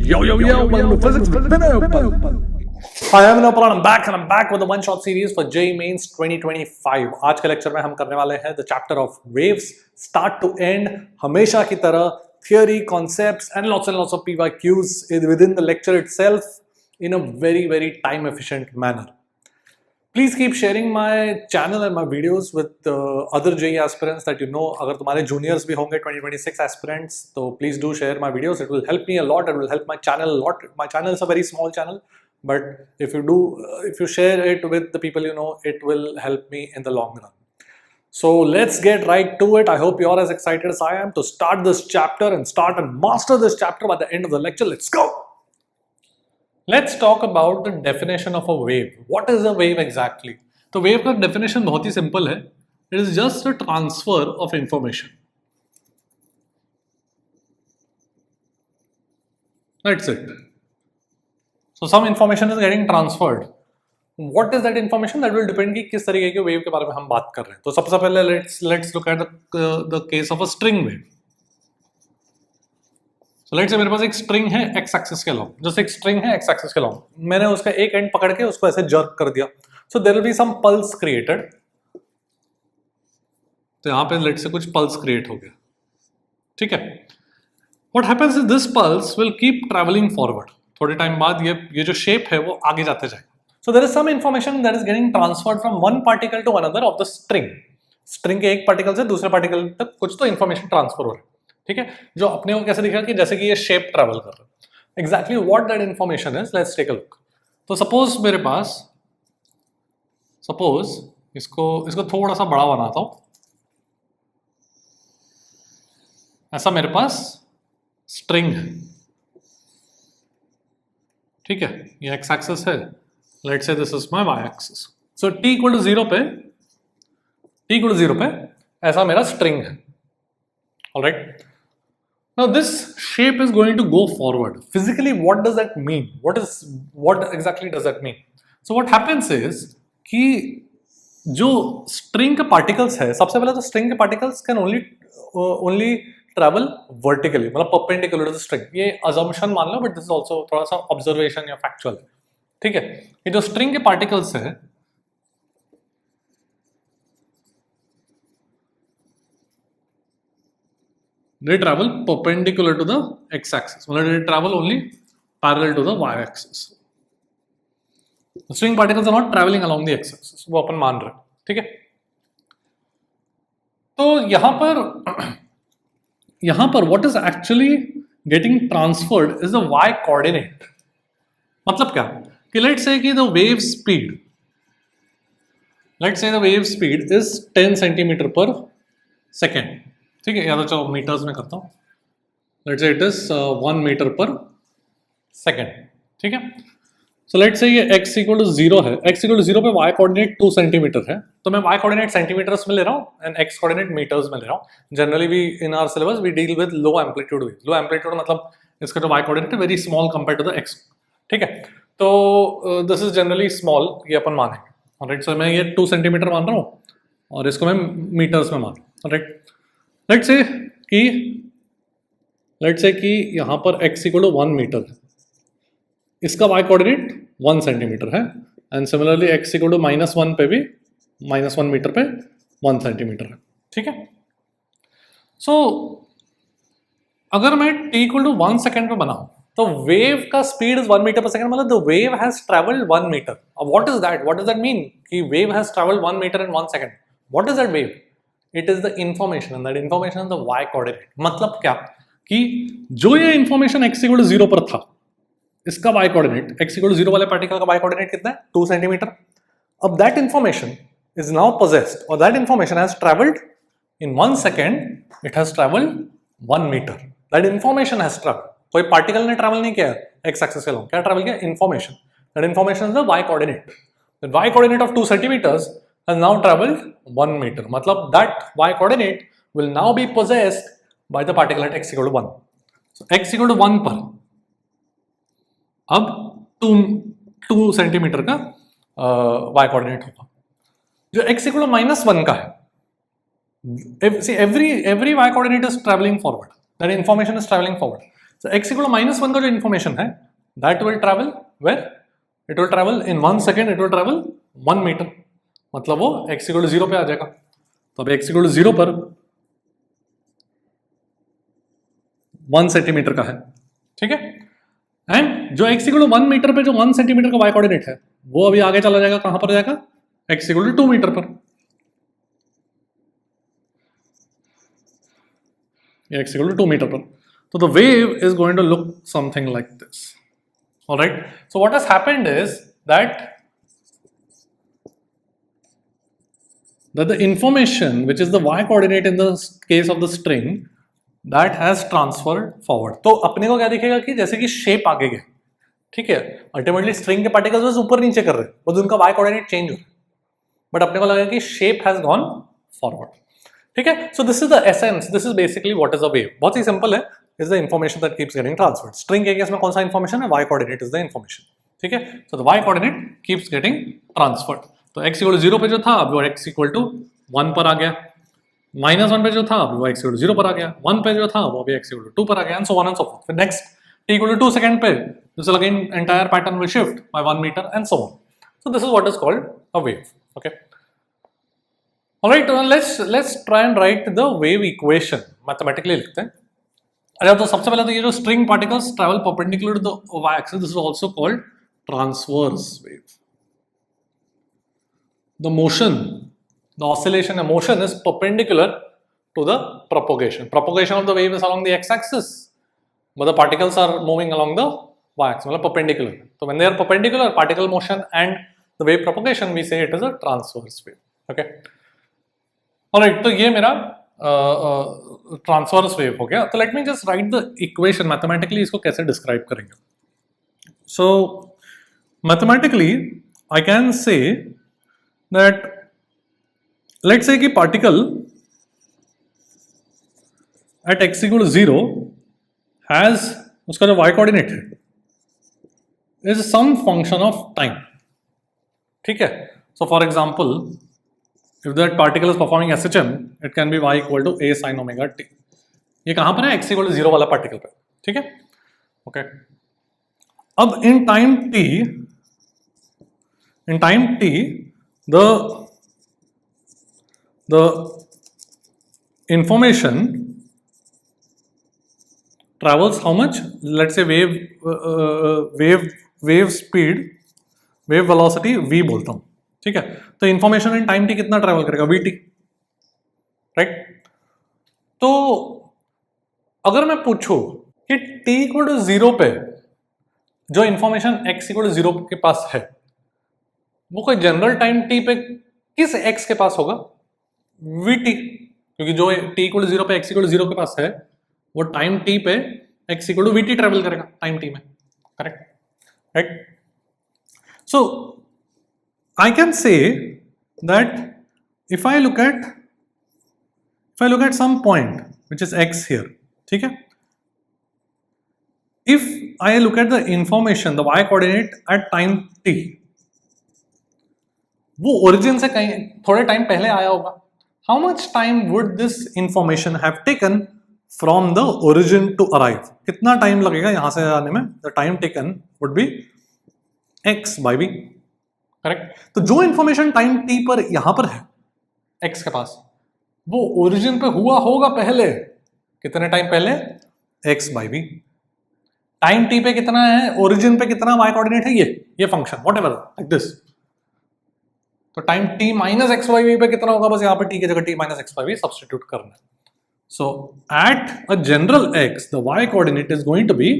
Yo, welcome to Physics with Vinay. Hi, I'm Vinay Upal. I'm back with a one-shot series for JEE Mains 2025. आज के lecture में हम करने वाले हैं the chapter of waves, start to end, हमेशा की तरह theory, concepts, and lots of PYQs within the lecture itself in a very time-efficient manner. Please keep sharing my channel and my videos with other JEE aspirants that you know. अगर तुम्हारे juniors भी होंगे 2026 aspirants, तो please do share my videos. It will help me a lot. It will help my channel a lot. My channel is a very small channel, but if you share it with the people you know, it will help me in the long run. So let's get right to it. I hope you're as excited as I am to start this chapter and start and master this chapter by the end of the lecture. Let's go. Let's talk about the definition of a wave. What is a wave exactly? तो wave का definition बहुत ही simple है. It is just a transfer of information. That's it. So some information is getting transferred. What is that information? That will depend कि किस तरीके के wave के बारे में हम बात कर रहे हैं. तो सबसे पहले let's look at the case of a string wave. So let's say मेरे पास एक स्ट्रिंग है x एक्सिस के लॉन्ग, जैसे एक स्ट्रिंग है x एक्सिस के लॉन्ग, मैंने उसका एक एंड पकड़ के उसको ऐसे जर्क कर दिया. So there will be some pulse created. तो यहाँ पे लेट्स से कुछ पल्स क्रिएट हो गया, ठीक है. What happens is this pulse will keep travelling forward. थोड़े टाइम बाद ये जो शेप है वो आगे जाते जाएगा. So there is some information that is getting transferred from one particle to another of the string. String के एक पार्टिकल से दूसरे पार्टिकल तक कुछ तो इन्फॉर्मेशन ट्रांसफर हो रहा है, ठीक है. जो अपने को कैसे दिखेगा कि जैसे कि ये शेप ट्रैवल कर रहा है. Exactly what that information is, let's take a look. तो सपोज मेरे पास, इसको थोड़ा सा बड़ा बनाता हूं. ऐसा मेरे पास स्ट्रिंग है, ठीक है. ये एक्स एक्सिस है. Let's say this is my y axis. So t equal to 0 पे ऐसा मेरा स्ट्रिंग है. Alright. Now this shape is going to go forward. Physically, what does that mean? What exactly does that mean? So what happens is कि जो string के particles है, सबसे पहले तो string के particles can only travel vertically, मतलब perpendicular to the string. ये assumption मान लो, but this is also थोड़ा सा observation या factual, ठीक है. ये जो string के particles है, they travel perpendicular to the x-axis. मतलब they travel only parallel to the y-axis. The string particles are not traveling along the x-axis. वो अपन मान रहे हैं, ठीक है. तो यहाँ पर what is actually getting transferred is the y coordinate. मतलब क्या कि let's say कि the wave speed is 10 centimeter per second. ठीक है, या तो चलो मीटर्स में करता हूँ. Let's say it is 1 metre per second, ठीक है. सो लेट्स से ये x इक्वल टू 0 है. x इक्वल टू 0 पे y कोऑर्डिनेट 2 सेंटीमीटर है, तो मैं y कोऑर्डिनेट सेंटीमीटर्स में ले रहा हूँ एंड x कोऑर्डिनेट मीटर्स में ले रहा हूँ. Generally we in our syllabus we deal with low amplitude wave. Low amplitude मतलब इसका जो y कोऑर्डिनेट है very small compare to the x, ठीक है. तो दिस इज जनरली स्मॉल, ये अपन मानेंगे. ऑलराइट. सो मैं ये 2 सेंटीमीटर मान रहा हूँ और इसको मैं मीटर्स में मान रहा हूँ. ऑलराइट. लेट्स से कि यहाँ पर x इक्वल टू 1 मीटर है, इसका y कोऑर्डिनेट 1 सेंटीमीटर है and similarly x equal to -1 पे भी -1 मीटर पे 1 सेंटीमीटर है, ठीक है. सो अगर मैं t इक्वल टू 1 सेकेंड पे बनाऊं तो वेव का speed is 1 metre per second, मतलब the wave has travelled 1 metre. अब व्हाट डज दैट मीन कि wave has travelled 1 metre in 1 second. What is that wave? It is the information and that information is the y coordinate. मतलब क्या कि जो ये information x equal to 0 पर था, इसका y coordinate, x equal to 0 वाले पार्टिकल का y coordinate कितना है? 2 सेंटीमीटर. अब that information is now possessed or that information has traveled in 1 second. It has traveled 1 meter. That information has traveled. कोई particle ने ट्रैवल नहीं किया x axis के लॉन्ग. क्या ट्रैवल किया? Information. That information is the y coordinate. The y coordinate of 2 centimeters has now traveled 1 meter. मतलब that y coordinate will now be possessed by the particle at x equal to 1. So x equal to 1 पर अब 2 centimetre का y coordinate होगा. जो x equal to -1 का है, see every y coordinate is traveling forward. That information is traveling forward. So x equal to -1 का जो information है that will travel where? It will travel in 1 second, it will travel 1 meter. मतलब वो x equal to 0 पे आ जाएगा. तो अब x equal to 0 पर 1 सेंटीमीटर का है, ठीक है. एंड जो x equal to 1 मीटर पे जो 1 सेंटीमीटर का y कोऑर्डिनेट है वो अभी आगे चला जाएगा, कहां पर जाएगा? x equal to 2 मीटर पर. x equal to 2 meter per. So the wave is going to look something like this. All right. So what has happened is that the information which is the y coordinate in the case of the string that has transferred forward. तो अपने को क्या दिखेगा कि जैसे कि shape आगे गए, ठीक है. अल्टीमेटली स्ट्रिंग के पार्टिकल्स बस ऊपर नीचे कर रहे हैं, बस उनका y कोऑर्डिनेट चेंज हो रहा है, बट अपने को लगा कि शेप हैज गॉन फॉरवर्ड, ठीक है. So this is the essence, this is basically what is a wave. बहुत ही सिंपल है. Is the information that keeps getting transferred. String के केस में कौन सा इंफॉर्मेशन है? y coordinate is the information, ठीक है. So the y coordinate keeps getting transferred. तो x इक्वल टू 0 पे जो था अब वो x इक्वल टू 1 पर आ गया, -1 पे जो था अब वो x इक्वल टू 0 पर आ गया, 1 पे जो था वो भी x इक्वल टू 2 पर आ गया, and so on and so forth. फिर next t equal to 2 second पे this again entire pattern will shift by 1 metre and so on. So this is what is called a wave. Okay. Alright, let's try and write the wave equation. Mathematically लिखते हैं. अच्छा, तो सबसे पहले तो ये जो string particles travel perpendicular to the y-axis, this is also called transverse wave. The motion, the oscillation, the motion is perpendicular to the propagation. Propagation of the wave is along the x-axis, but the particles are moving along the y-axis, मतलब perpendicular. So when they are perpendicular, particle motion and the wave propagation, we say it is a transverse wave. Okay. Alright, तो ये मेरा transverse wave हो गया. तो let me just write the equation. Mathematically इसको कैसे describe करेंगे? So mathematically I can say that let's say कि particle at x equal to 0 has, उसका जो y कोऑर्डिनेट है is some function of time, ठीक है. So for example, if that particle is performing SHM, it can be y equal to a sin omega t. ये कहां पर है? x equal to 0 वाला पार्टिकल पे, ठीक है. ओके. अब in time t the information travels how much? Let's say wave speed, wave velocity v बोलता हूं, ठीक है. तो इंफॉर्मेशन इन टाइम टी कितना ट्रेवल करेगा? vt, right. तो अगर मैं पूछूं कि t इक्वल टू 0 पे जो इंफॉर्मेशन x इक्वल टू 0 के पास है वो कोई जनरल टाइम t पे किस x के पास होगा? vt, क्योंकि जो t इक्वल टू 0 पे x इक्वल टू 0 के पास है वो टाइम t पे x equal to vt travel करेगा टाइम t में, correct, right. So I can say that if I look at some point which is x here, ठीक है. If I look at the information, the y coordinate at time t, वो origin से कहीं थोड़े time पहले आया होगा. How much time would this information have taken from the origin to arrive? कितना टाइम लगेगा यहां से आने में? The time taken would be x by v, correct. तो जो इंफॉर्मेशन टाइम t पर यहां पर है x के पास, वो ओरिजिन पे हुआ होगा पहले. कितने टाइम पहले? x by v. Time t पे कितना है? ओरिजिन पे कितना y कोऑर्डिनेट है? ये function whatever like this. तो time t minus x by v पे कितना होगा? बस यहाँ पे t की जगह t minus x by v substitute करना है. So at a general x, the y coordinate is going to be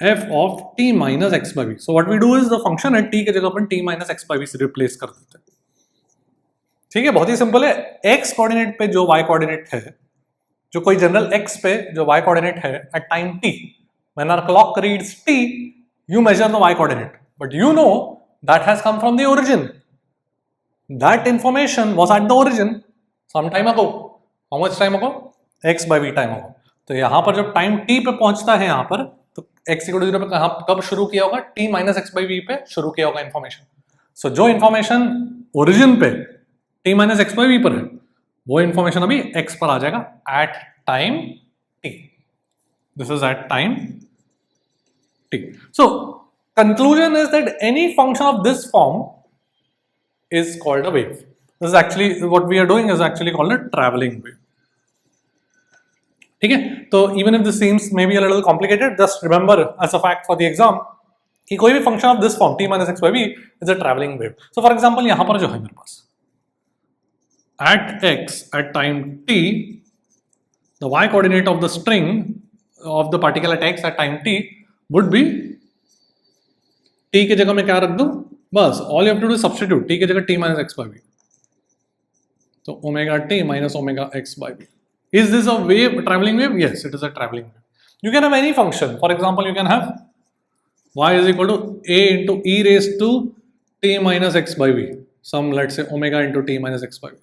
f of t minus x by v. So what we do is the function at t के जगह पर t minus x by v से replace कर देते हैं, ठीक है. बहुत ही सिंपल है. x कोऑर्डिनेट पे जो y कोऑर्डिनेट है, जो कोई जनरल x पे जो y कोऑर्डिनेट है at time t, when our clock reads t, you measure the y coordinate, but you know that has come from the origin. That information was at the origin some time ago. How much time ago? x by v time ago. तो यहाँ पर जब time t पे पहुंचता है यहाँ पर, तो x इक्वल टू 0 पे कब शुरू किया होगा? t minus x by v पे शुरू किया होगा इन्फॉर्मेशन. सो जो इन्फॉर्मेशन ओरिजिन पे t minus x by v पर है वो इन्फॉर्मेशन अभी x पर आ जाएगा at time t. This is at time t. So conclusion is that any function of this form is called a wave. This is actually what we are doing is actually called a traveling wave. ठीक है, तो even if this seems maybe a little complicated, just remember as a fact for the exam कि कोई भी function of this form t minus x by v is a traveling wave. So for example यहाँ पर जो है मेरे पास at x at time t, the y coordinate of the string of the particle at x at time t would be t की जगह मैं क्या रख दूं, बस all you have to do is substitute t की जगह t minus x by v, तो omega t minus omega x by v. Is this a wave, a traveling wave? Yes, it is a traveling wave. You can have any function. For example, you can have y is equal to a into e raised to t minus x by v. Some, let's say, omega into t minus x by v.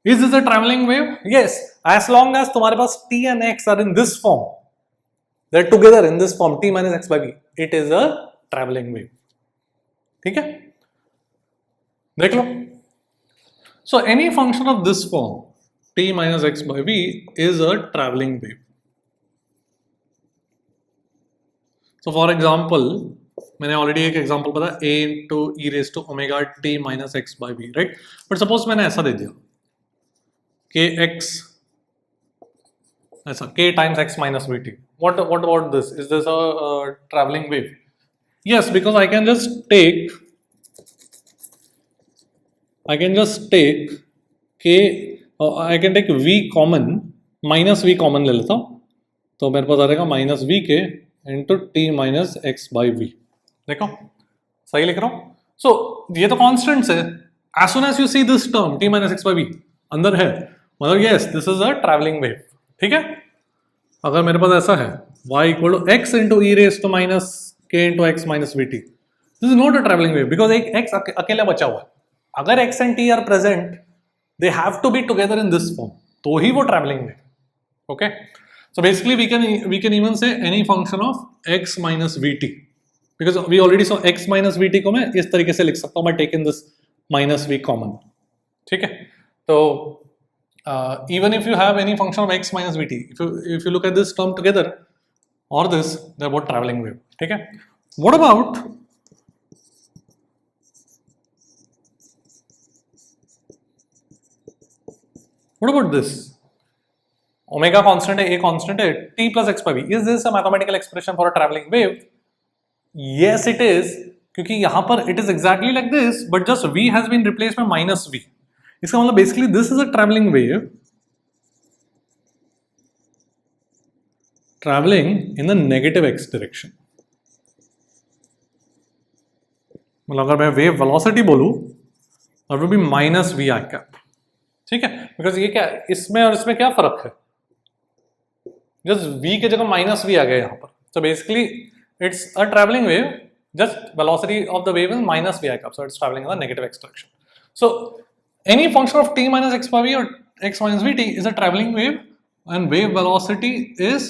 Is this a traveling wave? Yes, as long as तुम्हारे पास t and x are in this form, they're together in this form t minus x by v, it is a traveling wave. ठीक है, देख लो. So any function of this form t minus x by v is a traveling wave. So for example, मैंने already एक example बताया a into e raised to omega t minus x by v, right? But suppose मैंने ऐसा दे दिया kx ऐसा k times x minus vt. What about this? Is this a traveling wave? Yes, because I can just take k. I can take v common, minus v common ले लेता हूँ, तो मेरे पास आ जाएगा minus v k into t minus x by v. देखो सही लिख रहा हूँ. सो ये तो कॉन्स्टेंट्स है. As soon as you see this term t minus x by v अंदर है, मतलब yes this is a travelling wave. ठीक है, अगर मेरे पास ऐसा है y equal to x into e raise to minus k into x minus v t, this is not a travelling wave because एक एक्स अकेला बचा हुआ है. अगर x and t are present, they have to be together in this form, तो ही वो traveling wave. Okay, so basically we can even say any function of x minus vt, because we already saw x minus vt को मैं इस तरीके से लिख सकता हूँ by taking this minus v common. ठीक है, तो even if you have any function of x minus vt, if you look at this term together or this, they're both traveling wave. ठीक है, what about this? Omega constant है, a constant है, t plus x by v. Is this a mathematical expression for a traveling wave? Yes, it is. क्योंकि यहाँ पर it is exactly like this, but just v has been replaced by minus v. इसका मतलब basically this is a traveling wave traveling in the negative x direction. मतलब अगर मैं wave velocity बोलूँ, that would be minus v I cap. ठीक है, because ये क्या इसमें और इसमें क्या फर्क है, जस्ट v के जगह माइनस v आ गया यहाँ पर. So basically it's a travelling wave, just velocity of the wave is minus v cup, so it's travelling in the negative x direction. So any function of t minus x by v और x minus vt is a traveling wave and wave velocity is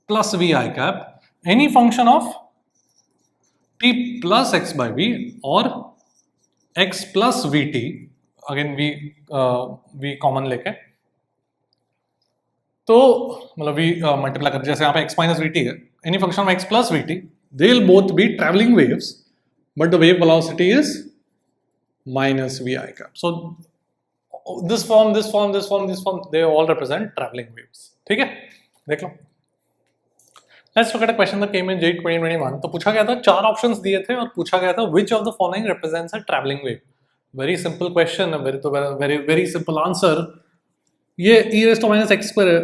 plus v I cap. Any function of t plus x by v or x plus vt, again v common लेके, तो मतलब v multiply कर, जैसे यहाँ पे x minus v t है, any function of x plus v t, they will both be travelling waves but the wave velocity is minus v i cap. So this form they all represent travelling waves. ठीक है, देख लो. Let's look at a question that came in JEE 2021. तो पूछा गया था, 4 options दिए थे और पूछा गया था which of the following represents a travelling wave. Very simple question, very simple answer. ये e raised to minus x square,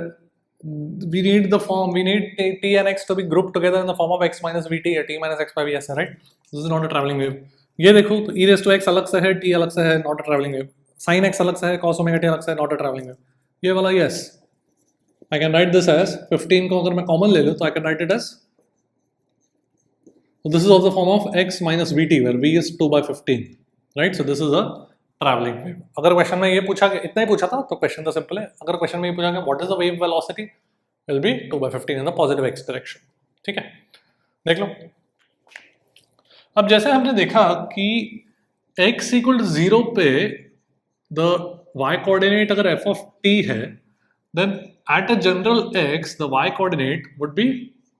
we need the form, we need t and x to be grouped together in the form of x minus vt या t minus x by v ऐसा, right? This is not a traveling wave. ये देखो तो e raised to x अलग से है, t अलग से है, not a traveling wave. sin x अलग से है, cos omega t अलग से है, not a traveling wave. ये वाला yes, I can write this as 15 को अगर मैं कॉमन ले लूँ तो I can write it as, so this is of the form of x minus vt where v is 2 by 15. Right, so this is a travelling wave. अगर question में ये पूछा गया, इतना ही पूछा था तो क्वेश्चन तो सिंपल है. अगर क्वेश्चन में ये पूछा गया what is the wave velocity, will be 2 by 15 in the positive x direction. ठीक है, देख लो. अब जैसे हमने देखा कि x इक्वल टू 0 पे द y कोऑर्डिनेट अगर f ऑफ t है, then at a general x the y coordinate would be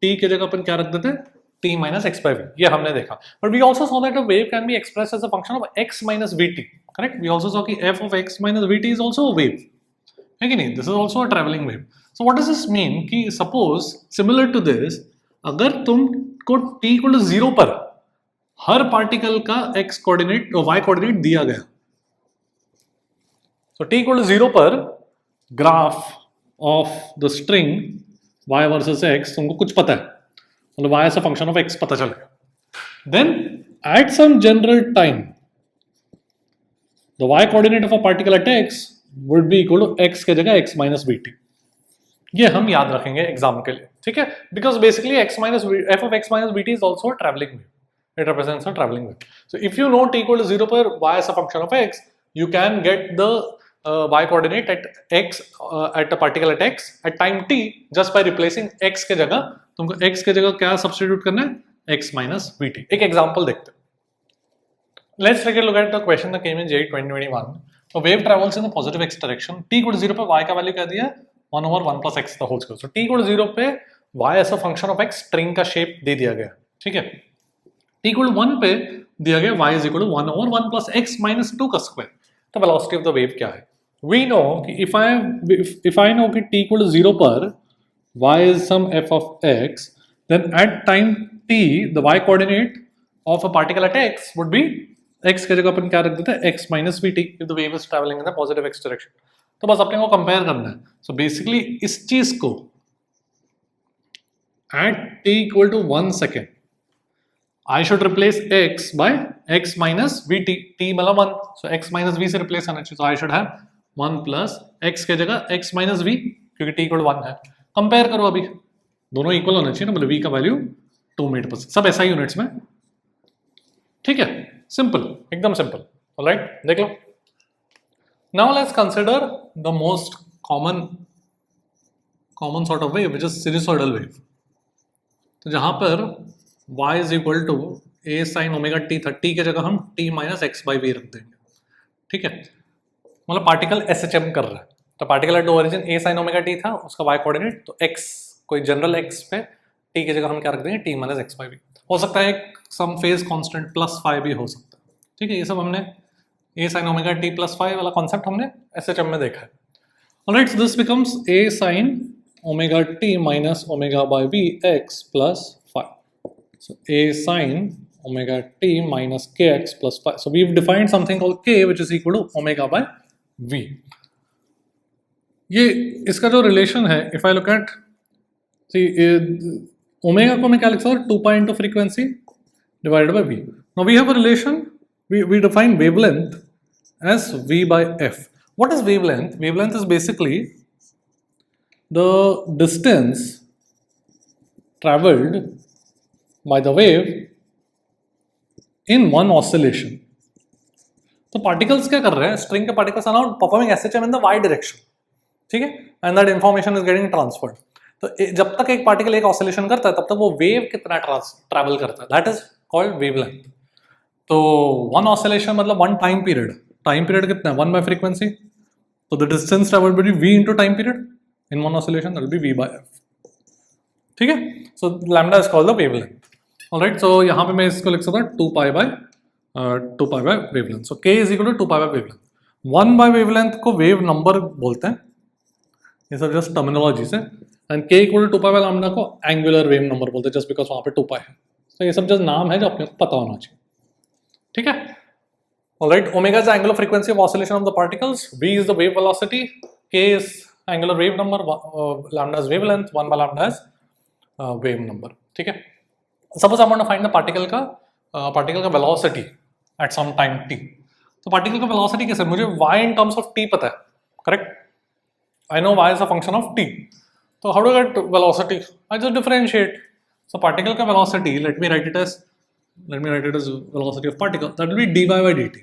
t की जगह अपन क्या रख देते हैं t minus x by v, ये हमने देखा. But we also saw that a wave can be expressed as a function of x minus vt, correct? We also saw कि f of x minus vt is also a wave, है कि नहीं? This is also a traveling wave. So what does this mean कि suppose similar to this, अगर तुमको t equal to 0 पर हर particle का x कोऑर्डिनेट और y कोऑर्डिनेट दिया गया, so t equal to 0 पर graph of the string y versus x तुमको कुछ पता है, मतलब y as a function of x पता चल गया, then at some general time the y coordinate of a particle at x would B equal to x के जगह x माइनस vt. ये हम याद रखेंगे एग्जाम के लिए, ठीक है? Because basically x minus f of x minus vt is also a traveling wave. It represents a traveling wave. So if you know t equal to 0 पर y as a function of x, you can get the y coordinate at x at a particle at x at time t just by replacing x के जगह तुमको x के जगह क्या substitute करना है, x minus vt. एक example देखते हैं. Let's take a look at the question that came in JEE 2021. A wave travels in the positive x direction. t equal to 0 पे y का वैल्यू क्या दिया है, 1 over 1 plus x the whole square. So t equal to 0 पे y as a function of x string का shape दे दिया गया, ठीक है? t equal to 1 पे दिया गया y is equal to 1 over 1 plus x minus 2 का square. तो velocity of the wave क्या है? We know कि if I know कि t equal to 0 पर y is some f of x, then at time t the y coordinate of a particle at x would be x के जगह अपन क्या रख देते हैं, x minus vt if the wave is traveling in the positive x direction. तो बस अपने को कंपेयर करना है. So basically इस चीज को at t equal to 1 second I should replace x by x minus vt. t मतलब 1, so x minus v से replace करना चाहिए. So I should have 1 plus x के जगह x minus v, क्योंकि t equal to 1 है. Compare करो, अभी दोनों इक्वल होना चाहिए ना, मतलब v का वैल्यू 2 मीटर पर, सब SI यूनिट्स में, ठीक है? सिंपल, एकदम सिंपल. ऑलराइट, देख लो. Now let's consider the most common sort of wave, which is sinusoidal wave. तो जहां पर y is equal to a sin omega t था, t के जगह हम t minus x by v रख देंगे, ठीक है? मतलब पार्टिकल SHM कर रहा है, तो particle at origin a sin omega t था, उसका y कोऑर्डिनेट, तो x कोई जनरल x पे t की जगह हम क्या रख देंगे, t minus x by v. हो सकता है एक सम फेज कांस्टेंट प्लस फाइव भी हो सकता है, ठीक है? ये सब हमने a sin omega t plus phi वाला कॉन्सेप्ट हमने SHM में देखा है. Alright, so this becomes a sin omega t minus omega by v x plus phi. So a sin omega t minus kx plus phi. So we've defined something called k which is equal to omega by v. ये इसका जो relation है, if I look at, see omega को मैं क्या लिख सकता हूँ, 2 pi into frequency divided by v. Now we have a relation, we define wavelength as v by f. What is wavelength? Wavelength is basically the distance traveled by the wave in one oscillation. तो particles क्या कर रहे हैं, string के particles are now performing SHM in the y direction, ठीक है? And that information is getting transferred. तो जब तक एक पार्टिकल एक ऑसिलेशन करता है तब तक वो वेव कितना ट्रैवल करता है, दैट इज कॉल्ड वेवलेंथ. तो वन ऑसिलेशन मतलब वन टाइम पीरियड कितना है, 1 बाय फ्रीक्वेंसी. तो the distance travelled by v into time period in one oscillation, that will be v by f, ठीक है? So lambda is called the wavelength. Alright, so यहाँ पे मैं इसको लिख सकता हूँ 2 pi by wavelength. So k is equal to 2 pi by wavelength. 1 bye wavelength को वेव नंबर बोलते हैं, ये सब जस्ट टर्मिनोलॉजी से. And k equal to 2 pi by lambda को एंगुलर वेव नंबर बोलते हैं, जस्ट बिकॉज वहाँ पे 2 पाई है. तो ये सब जस्ट नाम है जो अपने को पता होना चाहिए, ठीक है? Alright, omega is angular frequency of oscillation of the particles, v is the wave velocity, k is angular wave number, lambda is wavelength, 1 by lambda is wave number, ठीक है? Suppose I want to find the particle का velocity at some time t. तो particle का velocity कैसे, मुझे y in terms of t पता है, correct? I know y is a function of t. So how do I get velocity? I just differentiate. So particle का velocity, let me write it as velocity of particle. That will be dy by dt.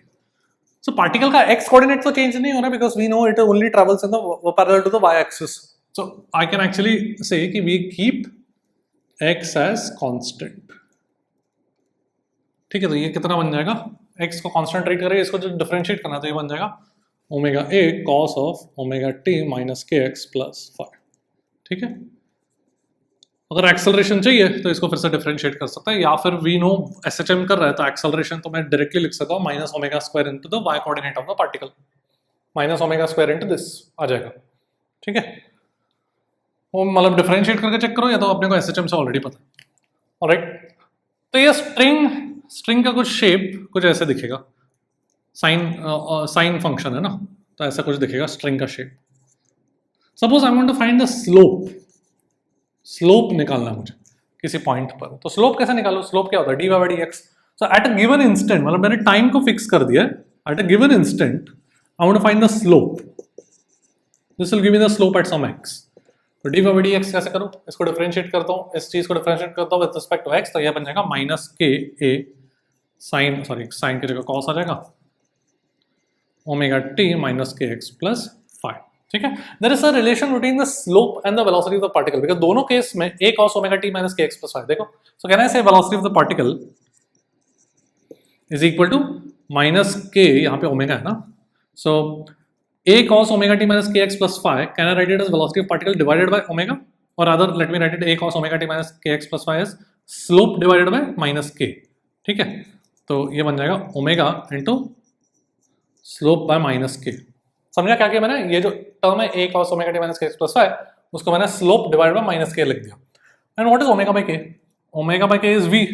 So particle का x coordinate तो change नहीं हो रहा because we know it only travels in the parallel to the y axis. So I can actually say कि we keep x as constant. ठीक है? तो ये कितना बन जाएगा, x को constant treat करें, इसको जो differentiate करना तो ये बन जाएगा omega A cos of omega t minus k x plus 5। ठीक है, अगर एक्सेलरेशन चाहिए तो इसको फिर से डिफरेंशिएट कर सकता है, या फिर वी नो एसएचएम कर रहा है तो एक्सेलरेशन तो मैं डायरेक्टली लिख सकता हूँ minus omega square into the y coordinate of the particle, minus omega square into this आ जाएगा। ठीक है, वो मतलब डिफरेंशिएट करके चेक करो, या तो अपने को एसएचएम से ऑलरेडी पता है। ऑलराइट, तो ये स्ट्रिंग का कुछ शेप कुछ ऐसे दिखेगा, साइन फंक्शन है ना, तो ऐसा कुछ दिखेगा स्ट्रिंग का shape. Suppose I want to find the slope निकालना है मुझे किसी पॉइंट पर, तो स्लोप कैसे निकालो? स्लोप क्या होता है? D by d x. So at a given instant, मतलब मैंने टाइम को फिक्स कर दिया, at a given instant I want to find the slope, this will give me the slope at some x. तो d by d x कैसे करूं? इसको differentiate करता हूं, इस चीज को डिफरेंशिएट करता हूं विद रिस्पेक्ट टू एक्स, तो यह बन जाएगा माइनस के ए साइन की जगह कॉस आ जाएगा omega t minus k x plus 5। ठीक है, there is a relation between the slope and the velocity of the particle, because दोनों केस में a cos omega t minus k x plus 5। देखो, so can I say velocity of the particle is equal to minus k, यहाँ पे omega है ना, so a cos omega t minus k x plus 5, can I write it as velocity of particle divided by omega, और other let me write it a cos omega t minus k x plus 5 is slope divided by minus k. ठीक है, तो ये बन जाएगा omega into slope by minus k. समझा क्या किया मैंने? ये जो टर्म है a cos omega t minus k x plus 5, उसको मैंने slope divide by minus k लिख दिया। And what is omega by k? Omega by k is v,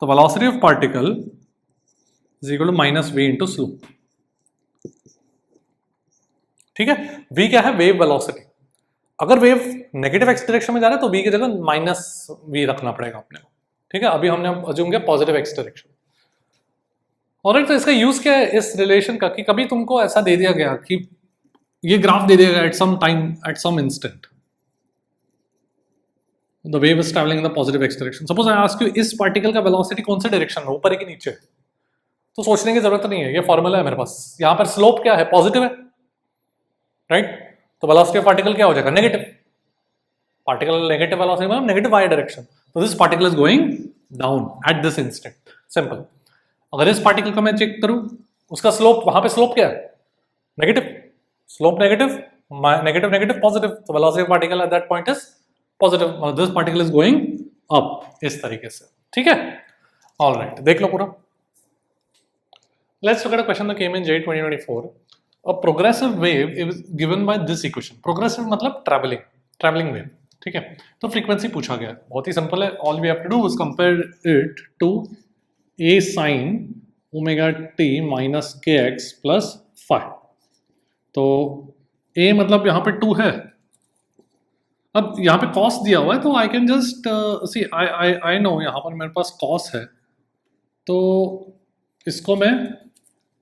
तो velocity of particle is equal to minus v into slope. ठीक है, v क्या है? Wave velocity. अगर वेव नेगेटिव एक्स डायरेक्शन में जा रहा है तो v की जगह माइनस v रखना पड़ेगा अपने को। ठीक है, अभी हमने अज्यूम किया पॉजिटिव एक्स डायरेक्शन। ऑलराइट, तो इसका यूज क्या है इस रिलेशन का, कि कभी तुमको ऐसा दे दिया गया कि ये ग्राफ दे दिया गया at some time, at some instant the wave is travelling in the positive x direction. Suppose I ask you इस पार्टिकल का वेलोसिटी कौन से डायरेक्शन में, ऊपर है कि नीचे? तो सोचने की जरूरत नहीं है, ये फॉर्मूला है मेरे पास। यहाँ पर स्लोप क्या है? पॉजिटिव है, राइट? तो वेलोसिटी ऑफ पार्टिकल क्या हो जाएगा? नेगेटिव। पार्टिकल नेगेटिव वेलोसिटी मतलब नेगेटिव वाई डायरेक्शन, तो this particle is going down at this instant. Simple. अगर इस पार्टिकल का मैं चेक करूं, उसका स्लोप, वहां पे स्लोप क्या है? Negative. Slope negative, negative negative positive, तो velocity of particle at that point is positive, और this particle is going up, इस तरीके से। ठीक है, ऑलराइट, देख लो पूरा। Let's look at a question that came in JEE 2024. A progressive wave is given by this equation. Progressive मतलब ट्रैवलिंग वेव। ठीक है, तो फ्रीक्वेंसी पूछा गया है, बहुत ही सिंपल है। All we have to do is compare it to a sin omega t minus k x plus 5। तो a मतलब यहाँ पे 2 है, अब यहाँ पे cos दिया हुआ है, तो I can just see I know यहाँ पर मेरे पास cos है, तो इसको मैं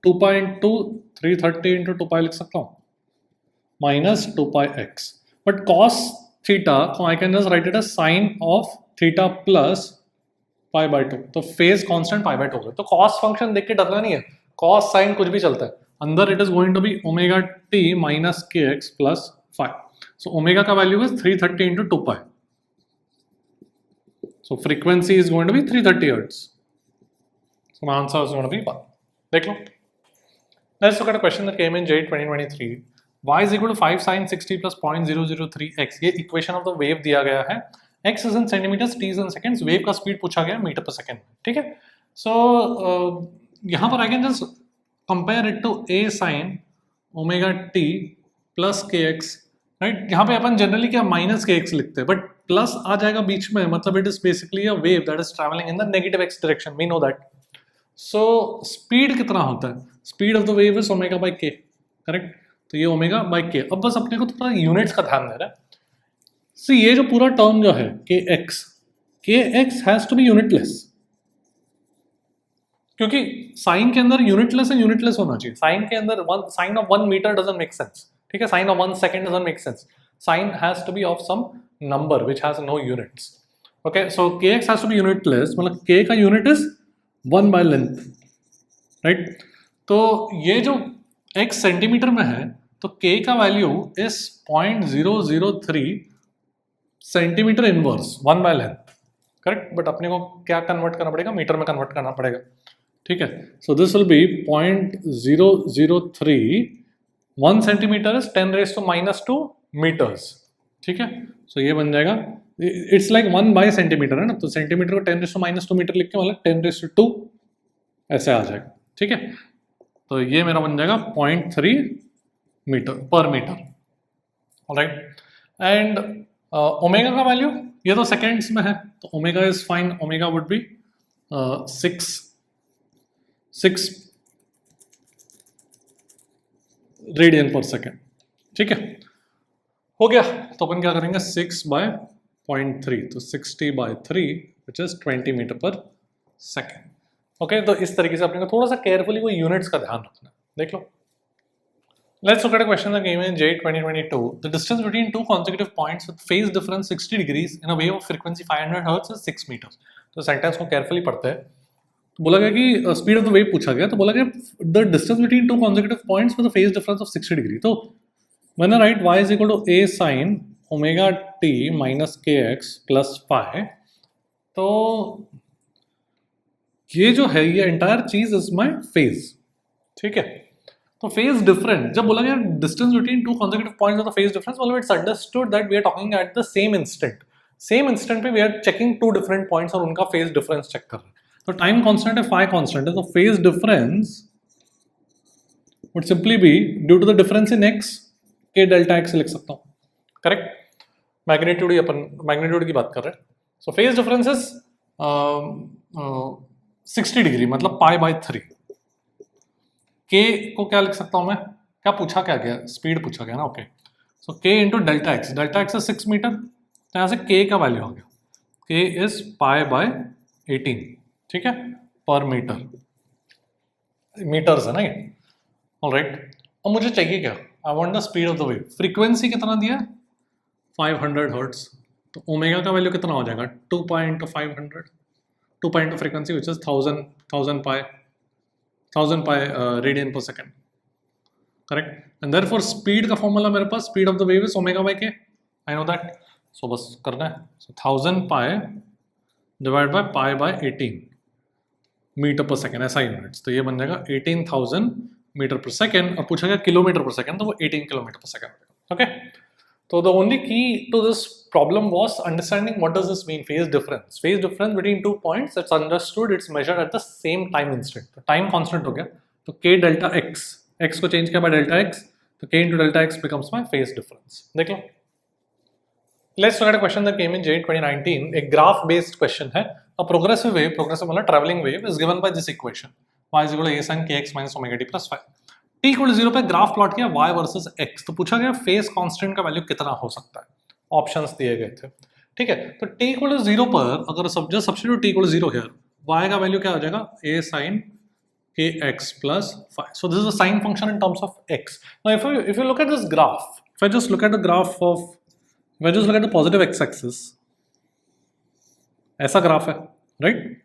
2 पाई इंटू 330 इंटू 2 पाई लिख सकता हूँ minus 2 pi x, but cos theta को I can just write it as sine of theta plus pi bye 2, तो फेज कांस्टेंट पाई बाय 2 है। तो cos फंक्शन देख के डरना नहीं है, cos साइन कुछ भी चलता है, अंदर it is going to be omega t minus k x plus 5। So omega का value is 330 into 2 pi, so frequency is going to be 330 hertz, so my answer is going to be 1। देख लो। Let's look at a question that came in JEE 2023. Y is equal to 5 sin 60 plus 0.003x. ये equation of the wave दिया गया है, x is in centimeters, t is in seconds, wave का speed पूछा गया metre per second. ठीक है, so यहाँ पर I can just compare it to a sin omega t plus k x, right? यहाँ पे अपन जनरली क्या माइनस के एक्स लिखते हैं, बट प्लस आ जाएगा बीच में, मतलब it is basically a wave that is travelling in the negative x direction, we know that. So speed कितना होता है? Speed of the wave is omega by k, correct? तो ये ओमेगा बाय के। अब बस अपने को थोड़ा यूनिट्स का ध्यान देना है। सी ये जो पूरा टर्म जो है k x has to be unitless, क्योंकि साइन के अंदर यूनिटलेस एंड यूनिटलेस होना चाहिए। साइन के अंदर sine of 1 metre doesn't make sense, ठीक है? Sine of 1 second doesn't make sense. Sine has to be of some number which has no units. Okay, so k x has to be unitless, मतलब k का unit is 1 by length, right? तो ये जो x centimetre में है, तो k का value is 0.003 centimetre inverse 1 by length, correct? But अपने को क्या कन्वर्ट करना पड़ेगा? मीटर में कन्वर्ट करना पड़ेगा। ठीक है, so this will be 0.003 1 centimetre is 10⁻⁻² metres, ठीक है। सो ये बन जाएगा, इट्स लाइक 1 बाय सेंटीमीटर है ना, तो सेंटीमीटर को 10⁻² मीटर लिख के मतलब 10⁻² ऐसे आ जाएगा, ठीक है। तो ये मेरा बन जाएगा 0.3 मीटर पर मीटर, ऑलराइट। एंड ओमेगा का वैल्यू ये तो सेकेंड्स में है, तो omega is fine, omega would be 6 radian per second, ठीक है। हो गया, तो अपन क्या करेंगे 6/0.3, तो 60/3 which is 20 metre per second, okay. तो इस तरीके से अपने को थोड़ा सा केयरफुली वो यूनिट्स का ध्यान रखना है, देख लो। Let's look at a question that came in J 2022. The distance between two consecutive points with phase difference 60 degrees in a wave of frequency 500 Hz is 6 meters. तो सेंटेंस को केयरफुली पढ़ते हैं। तो बोला गया कि स्पीड ऑफ द वेव पूछा गया, तो बोला गया the distance between two consecutive points with a phase difference of 60 degree. तो मैंने right y is equal to a sin omega t minus kx plus phi, तो ये जो है ये एंटायर चीज इज माय फेज, ठीक है। तो फेज डिफरेंट जब बोला गया distance between two consecutive points with a phase difference, मतलब it's understood that we are talking at the same instant पे we are checking two different points और उनका फेज डिफरेंस चेक कर रहे हैं। तो टाइम कांस्टेंट है, फाई कांस्टेंट है, तो phase difference would simply be due to the difference in x k delta x लिख सकता हूं, करेक्ट। मैग्नीट्यूड की बात कर रहे हैं। So phase difference is 60 degree, मतलब π/3। k को क्या लिख सकता हूं मैं, क्या पूछा क्या गया, स्पीड पूछा गया ना, okay. So k into delta x is 6 metre, तो यहाँ से k का वैल्यू आ गया, k इज π/18, ठीक है, पर मीटर, मीटर्स है ना ये, ऑलराइट। अब मुझे चाहिए क्या, I want the speed of the wave. Frequency कितना दिया, 500 हर्ट्ज, तो ओमेगा का वैल्यू कितना हो जाएगा, 2 pi into 500, 2 pi into frequency which is 1000 pi radian per second, correct. And therefore speed का फॉर्मूला मेरे पास, speed of the wave is omega by k, I know that. So बस करना है, so 1000 pi divide by π/18 metre per second, ऐसा units, तो ये बन जाएगा 18,000 मीटर पर सेकेंड। और पूछा गया किलोमीटर पर सेकेंड, तो वो 18 किलोमीटर पर सेकेंड, ओके। तो the only key to this problem was understanding what does this mean, phase difference between 2 points, it's understood, it's measured at the same time instant, तो time constant हो गया, तो k delta x को change किया by delta x, तो k into delta x becomes my phase difference, देख लो। Let's look at a question that came in J 2019, एक graph based question है। A progressive wave मतलब traveling wave is given by this equation, y is equal to a sin kx minus omega t plus phi। t equal to 0 पे graph plot किया y versus x, तो पूछा गया phase constant का value कितना हो सकता है, ऑप्शंस दिए गए थे, ठीक है। तो t equal to 0 पर अगर substitute t equal to 0 here, y का वैल्यू क्या हो जाएगा, a sin kx plus phi। So this is a sine function in terms of x. Now if you look at this graph, if I just look at the graph of, if I just look at the positive x axis, ऐसा graph है, right.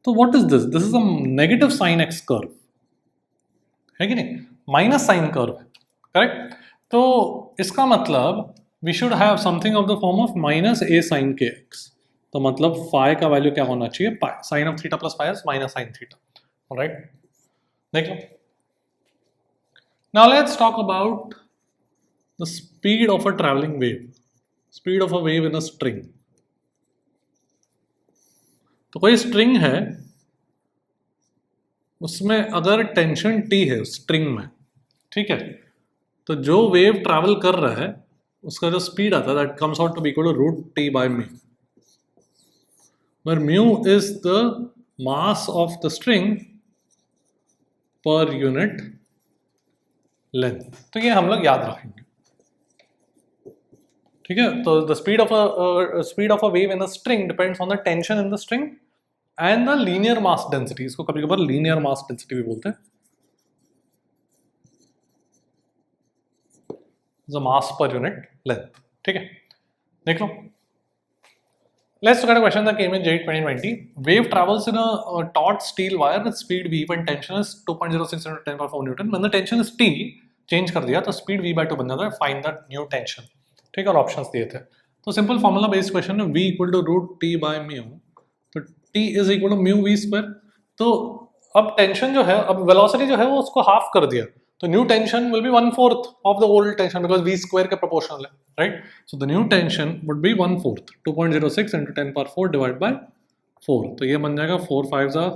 तो what is this, this is a negative sine x curve, है कि नहीं, minus sine curve, correct. तो इसका मतलब we should have something of the form of minus a sin kx, तो मतलब फाई का वैल्यू क्या होना चाहिए, pi, sine of theta plus phi is minus sine theta, alright. देख लो, now let's talk about the speed of a travelling wave, speed of a wave in a string. तो कोई स्ट्रिंग है, उसमें अगर टेंशन T है string में, ठीक है, तो जो वेव ट्रैवल कर रहा है उसका जो स्पीड आता है that comes out to be equal to root T by mu, where mu is the mass of the string per unit length। तो ये हम लोग याद रखेंगे, ठीक है। तो the speed of a wave in a string depends on the tension in the string and the linear mass density, इसको कभी कभार linear mass density भी बोलते हैं, the mass per unit length, ठीक है। देख लो, let's look at a question that came in J 2020. Wave travels in a taut steel wire with speed v when tension is 2.06 into 10 power 4 Newton. When the tension is T, change कर दिया तो speed v/2 बन जाता है, find the new tension, ठीक है। और options दिए थे, तो सिंपल फॉर्मूला बेस्ड क्वेश्चन है, v equal to root T by mu, तो T is equal to mu v square. तो अब टेंशन जो है, अब वेलोसिटी जो है वो उसको हाफ कर दिया, तो new tension will be 1/4 of the old tension because v square के प्रोपोर्शनल है, right? So the new tension would B 1/4, 2.06 into 10⁴ divide by 4, तो ये बन जाएगा 4 5s are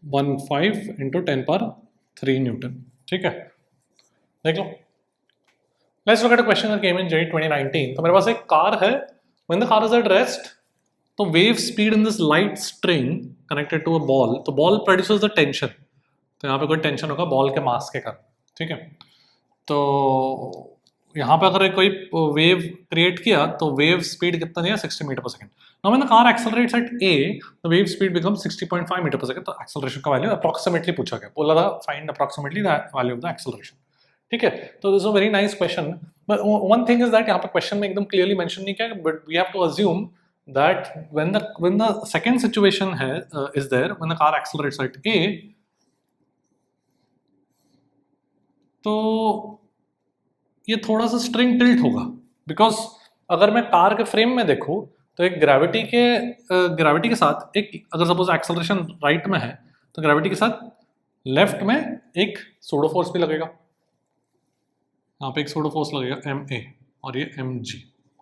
15 into 10⁻³ न्यूटन, ठीक है? देख लो, let's look at a question that came in JEE 2019. तो मेरे पास एक कार है, when the car is at rest, तो wave speed in this light string connected to a ball, तो बॉल प्रोड्यूसेस द टेंशन, तो यहाँ पे कोई टेंशन होगा बॉल के मास के कारण, ठीक है? तो यहाँ पे अगर कोई वेव क्रिएट किया तो वेव स्पीड कितना दिया, 60 metre per second. Now when the car accelerates at a, the wave speed becomes 60.5 metre per second. तो एक्सेलरेशन का वैल्यू अप्रोक्सीमेटली पूछा गया, बोला था find approximately the value of the acceleration, ठीक है? तो this is a very nice question, but one thing is that यहाँ पे क्वेश्चन में एकदम क्लियरली मेंशन नहीं किया, but we have to assume that when the second situation is there, when the car accelerates at a, तो ये थोड़ा सा स्ट्रिंग टिल्ट होगा, बिकॉज अगर मैं कार के फ्रेम में देखूं तो एक ग्रेविटी के साथ एक, अगर सपोज एक्सेलरेशन राइट में है तो ग्रेविटी के साथ लेफ्ट में एक सूडो फोर्स भी लगेगा, यहाँ पे एक सूडो फोर्स लगेगा ma और ये mg,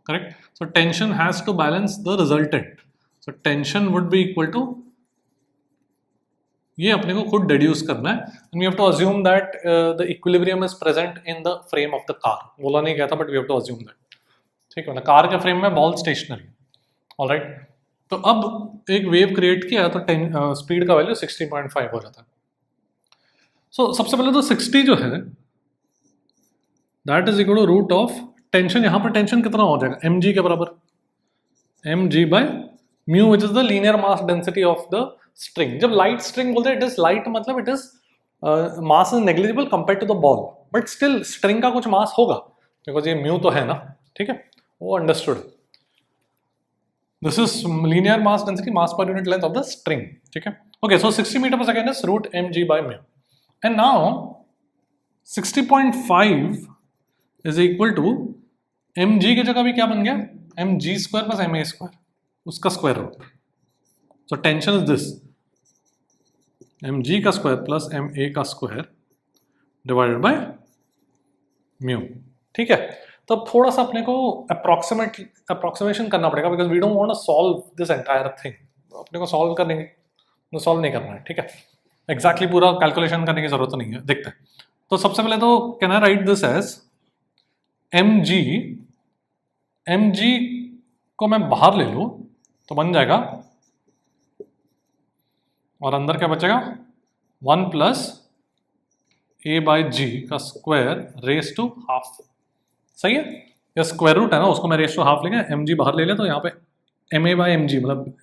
correct? So tension has to balance the resultant, so tension would B equal to, ये अपने को खुद डिड्यूस करना है, and we have to assume that the equilibrium is present in the frame of the car. बोला नहीं गया था but we have to assume that, ठीक है ना? कार के फ्रेम में बॉल स्टेशनरी, ऑलराइट? तो अब एक वेव क्रिएट किया तो स्पीड का वैल्यू 60.5 हो जाता है. सो सबसे पहले तो 60 जो है that is equal to root of tension. यहाँ पर टेंशन कितना हो जाएगा, mg के बराबर, mg by mu which is the linear mass density of the string. जब लाइट स्ट्रिंग बोलते हैं इट इज लाइट, मतलब it is mass is negligible compare to the ball, but still string का कुछ मास होगा बिकॉज ये म्यू तो है ना, ठीक है? वो understood. This is linear mass density, mass per unit length of the string, ठीक है? Okay, so 60 metre per second is root mg by mu, and now 60.5 is equal to mg की जगह भी क्या बन गया, mg square plus ma square, उसका square root. So tension is this, mg का स्क्वायर प्लस ma का square divided by mu, ठीक है? तो अब थोड़ा सा अपने को अप्रोक्सीमेशन करना पड़ेगा because we don't want to solve this entire thing. अपने को सॉल्व नहीं करना है, ठीक है? एग्जैक्टली पूरा कैलकुलेशन करने की जरूरत नहीं है. देखते हैं. तो सबसे पहले तो can I write this as mg को मैं बाहर ले लूं तो बन जाएगा, और अंदर क्या बचेगा, 1 प्लस a/g का स्क्वायर रेस टू हाफ. सही है? ये स्क्वायर रूट है ना, उसको मैं रेस टू हाफ लेंगे, mg बाहर ले ले तो यहाँ पे ma/mg मतलब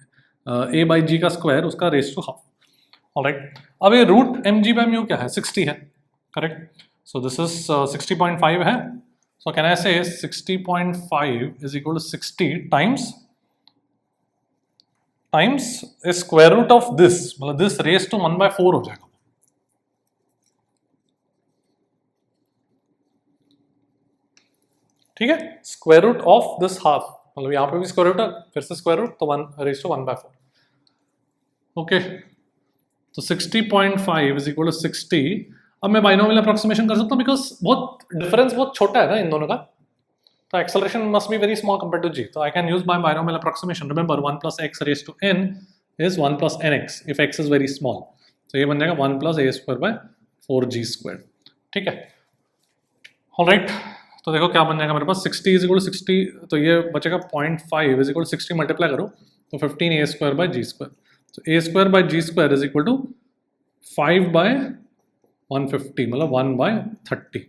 a/g का स्क्वायर, उसका रेस टू हाफ. ऑलराइट, अब ये रूट mg बाय म्यू क्या है, 60 है, करेक्ट? सो दिस इज 60.5 है. So can I say 60.5 is equal to 60 times a square root of this, मतलब this raised to 1/4 हो जाएगा, ठीक है? Square root of this half, मतलब यहाँ पे भी स्क्वायर रूट है, फिर से स्क्वायर रूट, तो 1 raised to 1/4. ओके, तो 60.5 is equal to 60. अब मैं बाइनोमियल अप्रोक्सीमेशन कर सकता हूँ बिकॉज डिफरेंस बहुत छोटा है ना इन दोनों का, तो acceleration must be very small compare to g. तो I can use my binomial approximation. Remember 1 plus x raise to n is 1 plus nx if x is very small. तो ये बन जाएगा 1 plus a square by 4g square, ठीक है? Alright, तो देखो क्या बन जाएगा मेरे पास, 60 इज इक्वल टू 60, तो ये बचेगा 0.5 इज इक्वल टू 60 मल्टीप्लाई करो तो 15 a square by g square. तो a square by g square is equal to 5 by 150 मतलब 1/30.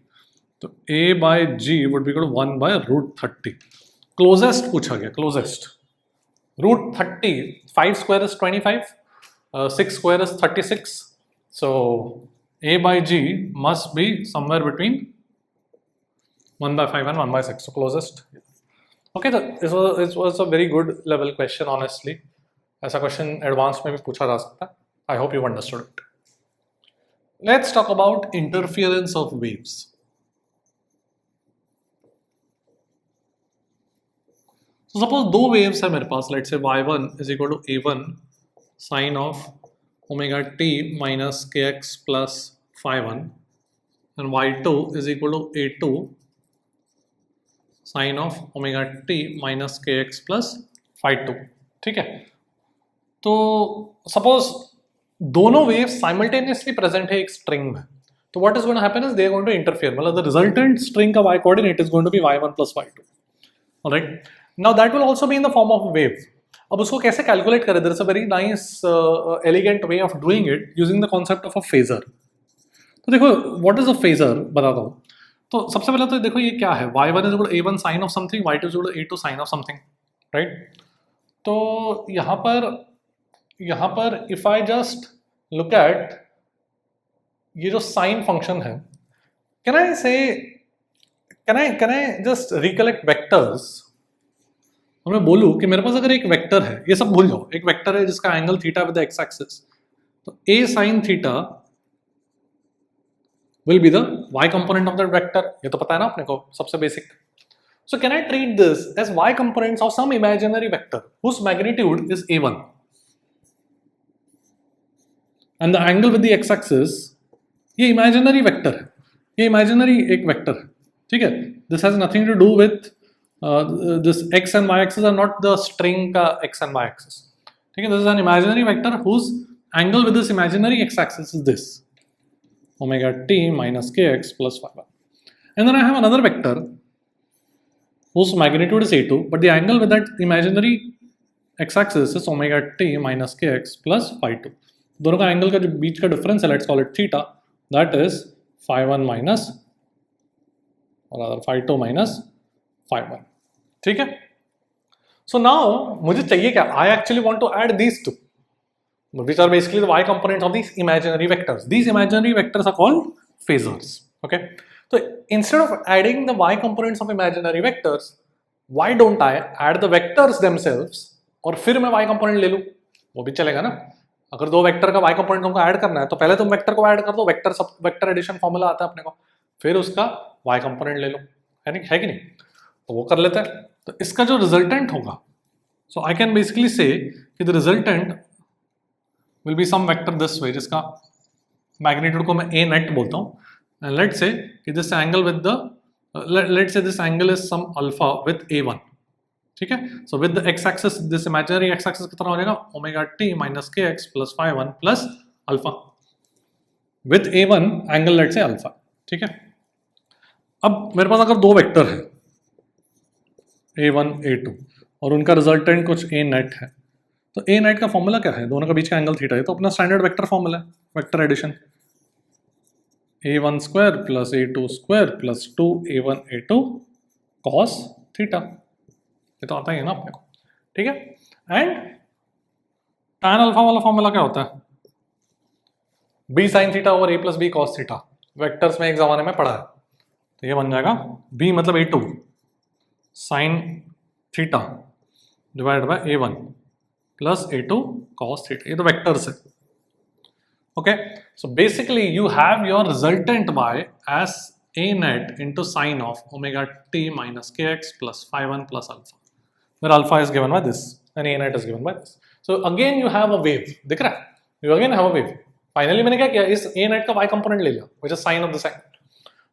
तो a बाय g वुड बी इक्वल टू 1/√30. क्लोजेस्ट पूछा गया, closest √30. 5 square is 25, 6 square is 36. So a by g must be somewhere between 1/5 and 1/6. So closest. Okay, this was a very good level question honestly. ऐसा question advance में भी पूछा जा सकता है. I hope you understood it. Let's talk about interference of waves. So suppose दो waves है मेरे पास, let's say y1 is equal to a1 sine of omega t minus kx plus phi 1 and y2 is equal to a2 sine of omega t minus k x plus phi 2. ठीक है, तो suppose दोनों waves simultaneously present है एक string में, तो what is going to happen is they are going to interfere, मतलब the resultant string का y coordinate is going to be y1 plus y2. Alright, now that will also be in the form of wave. अब उसको कैसे calculate करें? There is a very nice elegant way of doing it using the concept of a phasor. तो देखो what is a phasor बताता हूँ. तो सबसे पहले तो देखो ये क्या है, y1 is equal to a1 sine of something, y2 is equal to a2 sine of something, right. तो यहाँ पर if I just look at ये जो साइन फंक्शन है, can I just recollect vectors. और मैं बोलूँ कि मेरे पास अगर एक वेक्टर है, ये सब भूल जाओ, एक वेक्टर है जिसका angle theta with the x axis, तो a sine theta will be the y component of that vector. ये तो पता है ना अपने को, सबसे basic. So can I treat this as y components of some imaginary vector whose magnitude is a1 and the angle with the x axis, ये imaginary vector है, ये imaginary एक vector है, ठीक है. This has nothing to do with this x and y axis are not the string का x and y axis, ठीक है. This is an imaginary vector whose angle with this imaginary x axis is this omega t minus kx plus phi 1. And then I have another vector whose magnitude is a2, but the angle with that imaginary x-axis is omega t minus kx plus phi 2. दोनों का angle का जो बीच का difference है, let's call it theta, that is phi 1 minus और other phi 2 minus phi 1. ठीक है. So now मुझे चाहिए क्या? I actually want to add these two, which are basically the y components of these imaginary vectors. These imaginary vectors are called phasors. Okay, so instead of adding the y components of imaginary vectors, why don't I add the vectors themselves और फिर मैं y component ले लूँ? वो भी चलेगा ना. अगर दो वेक्टर का y component तुमको ऐड करना है तो पहले तुम वेक्टर को ऐड कर दो, वेक्टर एडिशन फॉर्मूला आता है अपने को, फिर उसका y component ले लो, है कि नहीं? तो वो कर लेते हैं. तो इसका जो रिजल्टेंट होगा, so I can basically say कि the resultant will be some vector this way, जिसका मैग्नीट्यूड को मैं a net बोलता हूँ, and let's say कि this angle with the let's say this angle is some alpha with a1. ठीक है. So with the x axis, this imaginary x axis कितना हो जाएगा? omega t minus kx plus phi 1 plus alpha with a1 angle let's say alpha. ठीक है. अब मेरे पास अगर दो वेक्टर है a1 a2 और उनका रिजल्टेंट कुछ a net है, तो a नेट का फॉर्मूला क्या है? दोनों का बीच का एंगल थीटा है, तो अपना स्टैंडर्ड वेक्टर फॉर्मूला है, vector addition, a1 square plus a2 square plus 2a1 a2 cos theta. ये तो आता ही है ना अपने को, ठीक है. एंड tan अल्फा वाला फॉर्मूला क्या होता है? b sin theta over a plus b cos theta. Vectors में एक जमाने में पढ़ा है, तो ये बन जाएगा b मतलब a2 sin theta divide by a1 plus a2 cos theta. ये तो वेक्टर्स है. Okay, so basically you have your resultant y as a net into sine of omega t minus kx plus phi 1 plus alpha, where alpha is given by this and a net is given by this. So again you have a wave. दिख रहा है? You again have a wave. Finally मैंने क्या किया? इस a net का y component ले लिया, which is sine of this angle.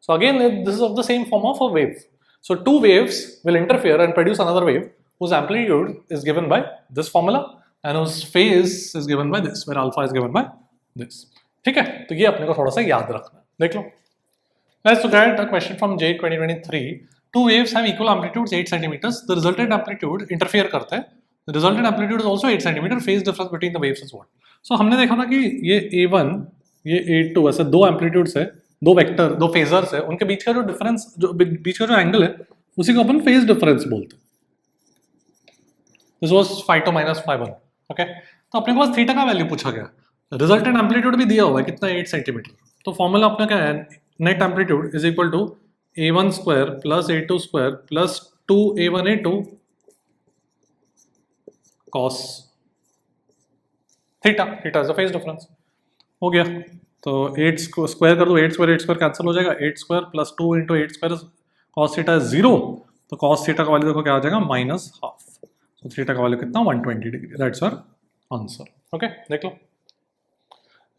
So again this is of the same form of a wave. So two waves will interfere and produce another wave whose amplitude is given by this formula and whose phase is given by this, where alpha is given by this. ठीक है. तो ये अपने को थोड़ा सा याद रखना है. देख लो. Let's look at a question from J 2023. Two waves have equal amplitudes 8 centimeters. The resultant amplitude interfere करता है. The resultant amplitude is also 8 centimeter. Phase difference between the waves is what? So हमने देखा ना कि ये A1 ये A2 ऐसे दो एम्पलीट्यूड्स है, दो वेक्टर, दो फेजर्स है, उनके बीच का जो डिफरेंस, जो बीच का जो एंगल है, उसी को अपन फेज डिफरेंस बोलते हैं. This was phi 2 minus phi 1. Okay. तो अपने पास थीटा का वैल्यू पूछा गया, रिजल्टेंट एम्पलीट्यूड भी दिया हुआ है कितना, 8 सेंटीमीटर. तो फॉर्मूला अपना क्या है? Net amplitude is equal to a1 square plus a2 square plus 2a1 a2 cos theta. Theta is the phase difference. हो गया. तो 8 स्क्वायर कर दो, 8 स्क्वायर कैंसिल हो जाएगा. 8 square plus 2 into 8 square cos theta is 0. तो cos थीटा का value देखो क्या आ जाएगा, माइनस हाफ. तो थीटा का वैल्यू कितना, 120 degree. That's our answer. Okay, देख लो.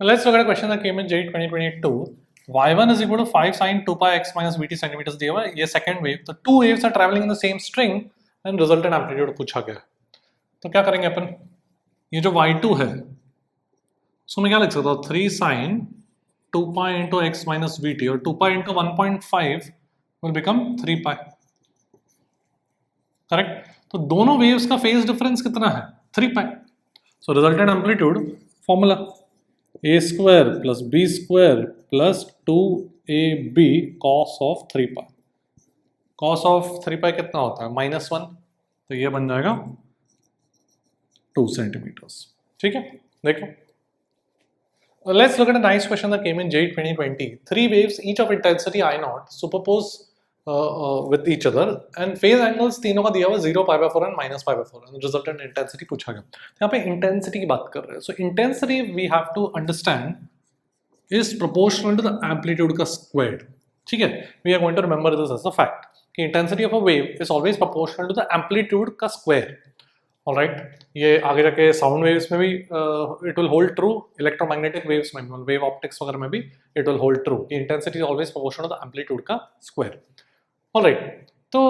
Let's look at a question that came in J 2022. y1 is equal to 5 sin 2 pi x minus vt centimeters दिया हुआ है, ये सेकंड वेव, तो two waves are travelling in the same string and resultant amplitude पूछा गया है। तो क्या करेंगे अपन, ये जो y2 है उसको मैं क्या लिख सकता हूँ, 3 sin 2 pi into x minus vt, और 2 pi into 1.5 will become 3 pi, correct. तो दोनों वेव्स का फेज डिफरेंस कितना है, 3 pi। So resultant amplitude formula a square plus b square plus 2ab cos of 3 pi। cos of 3 pi कितना होता है, -1, तो ये बन जाएगा 2 सेंटीमीटर्स। ठीक है, देखो, let's look at a nice question that came in J 2020. Three waves, each of intensity I naught, superpose with each other, and phase angles तीनों का दिया हुआ 0, π/4 and -π/4, and resultant intensity पूछा गया। तो यहाँ पे intensity की बात कर रहे हैं। So intensity we have to understand is proportional to the amplitude का squared। ठीक है, we are going to remember this as a fact कि intensity of a wave is always proportional to the amplitude का square। Alright, ये आगे जाके sound waves में भी it will hold true, electromagnetic waves में, wave optics वगैरह में भी it will hold true कि intensity is always proportional to the amplitude का square। ऑलराइट, तो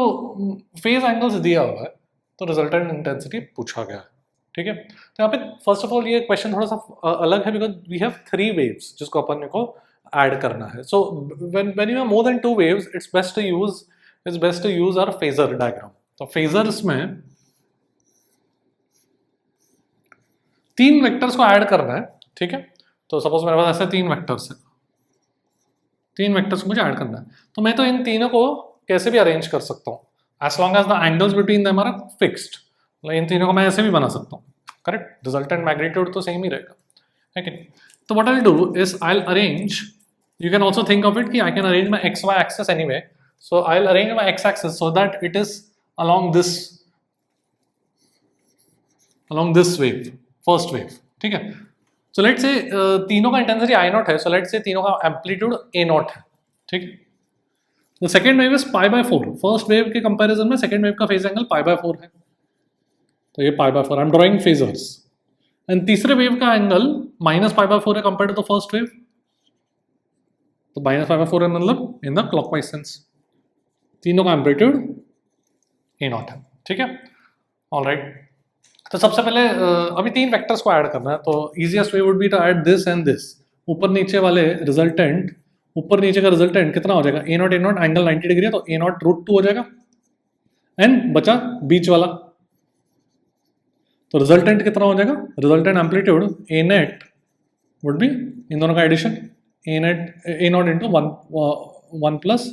फेज एंगल्स दिया हुआ है, तो रिजल्टेंट इंटेंसिटी पूछा गया है। ठीक है, तो यहाँ पे फर्स्ट ऑफ ऑल ये क्वेश्चन थोड़ा सा अलग है बिकॉज वी हैव 3 वेव्स जिसको अपन को ऐड करना है। So when you have more than 2 waves it's best to use our phasor diagram. तो फेजर्स में 3 वेक्टर्स को ऐड करना है। ठीक है, तो सपोज मेरे पास ऐसे 3 वेक्टर्स है, 3 वेक्टर्स को मुझे ऐड करना है, तो मैं तो इन तीनों को कैसे भी अरेंज कर सकता हूँ as long as the angles between them are fixed. इन तीनों को मैं ऐसे भी बना सकता हूँ, करेक्ट, रिजल्टेंट मैग्नीट्यूड तो सेम ही रहेगा, है कि नहीं। तो what I will do is I will arrange, you can also think of it कि I can arrange my x y axis anyway. So I will arrange my x axis so that it is along this wave, first wave। ठीक है, so let's say तीनों का intensity I not है, so let's say तीनों का amplitude A not है। ठीक है, the second wave is π/4। First wave के कंपैरिजन में सेकेंड वेव का फेज एंगल π/4 है, तो ये π/4, I am drawing phasors. And तीसरे वेव का एंगल -π/4 है compare to the first wave, तो -π/4 है मतलब इन द क्लॉकवाइज सेंस। तीनों का एम्पलीट्यूड ए नॉट है। ठीक है, ऑलराइट, तो सबसे पहले अभी 3 वेक्टर्स को ऐड करना है, तो easiest way would be to add this and this. ऊपर नीचे वाले रिजल्टेंट, ऊपर नीचे का रिजल्टेंट कितना हो जाएगा, ए नॉट एंगल 90 डिग्री है, तो ए नॉट √2 हो जाएगा, एंड बचा बीच वाला, तो रिजल्टेंट कितना हो जाएगा, resultant amplitude A net would be इन दोनों का addition, A naught into 1 plus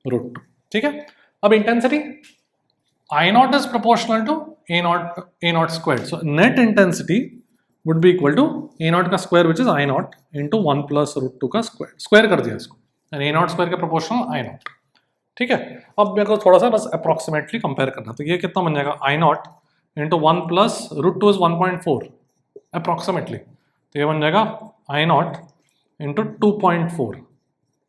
√2। ठीक है, अब intensity I naught is proportional to A naught squared. So net intensity would be equal to A naught का square which is I naught into 1 plus √2 का square। square कर दिया इसको, and A naught square का proportional I naught। ठीक है, अब मेरे को थोड़ा सा बस approximately compare करना, तो ये कितना बन जाएगा, I naught into 1 plus √2 is 1.4 approximately, तो ये बन जाएगा I naught into 2.4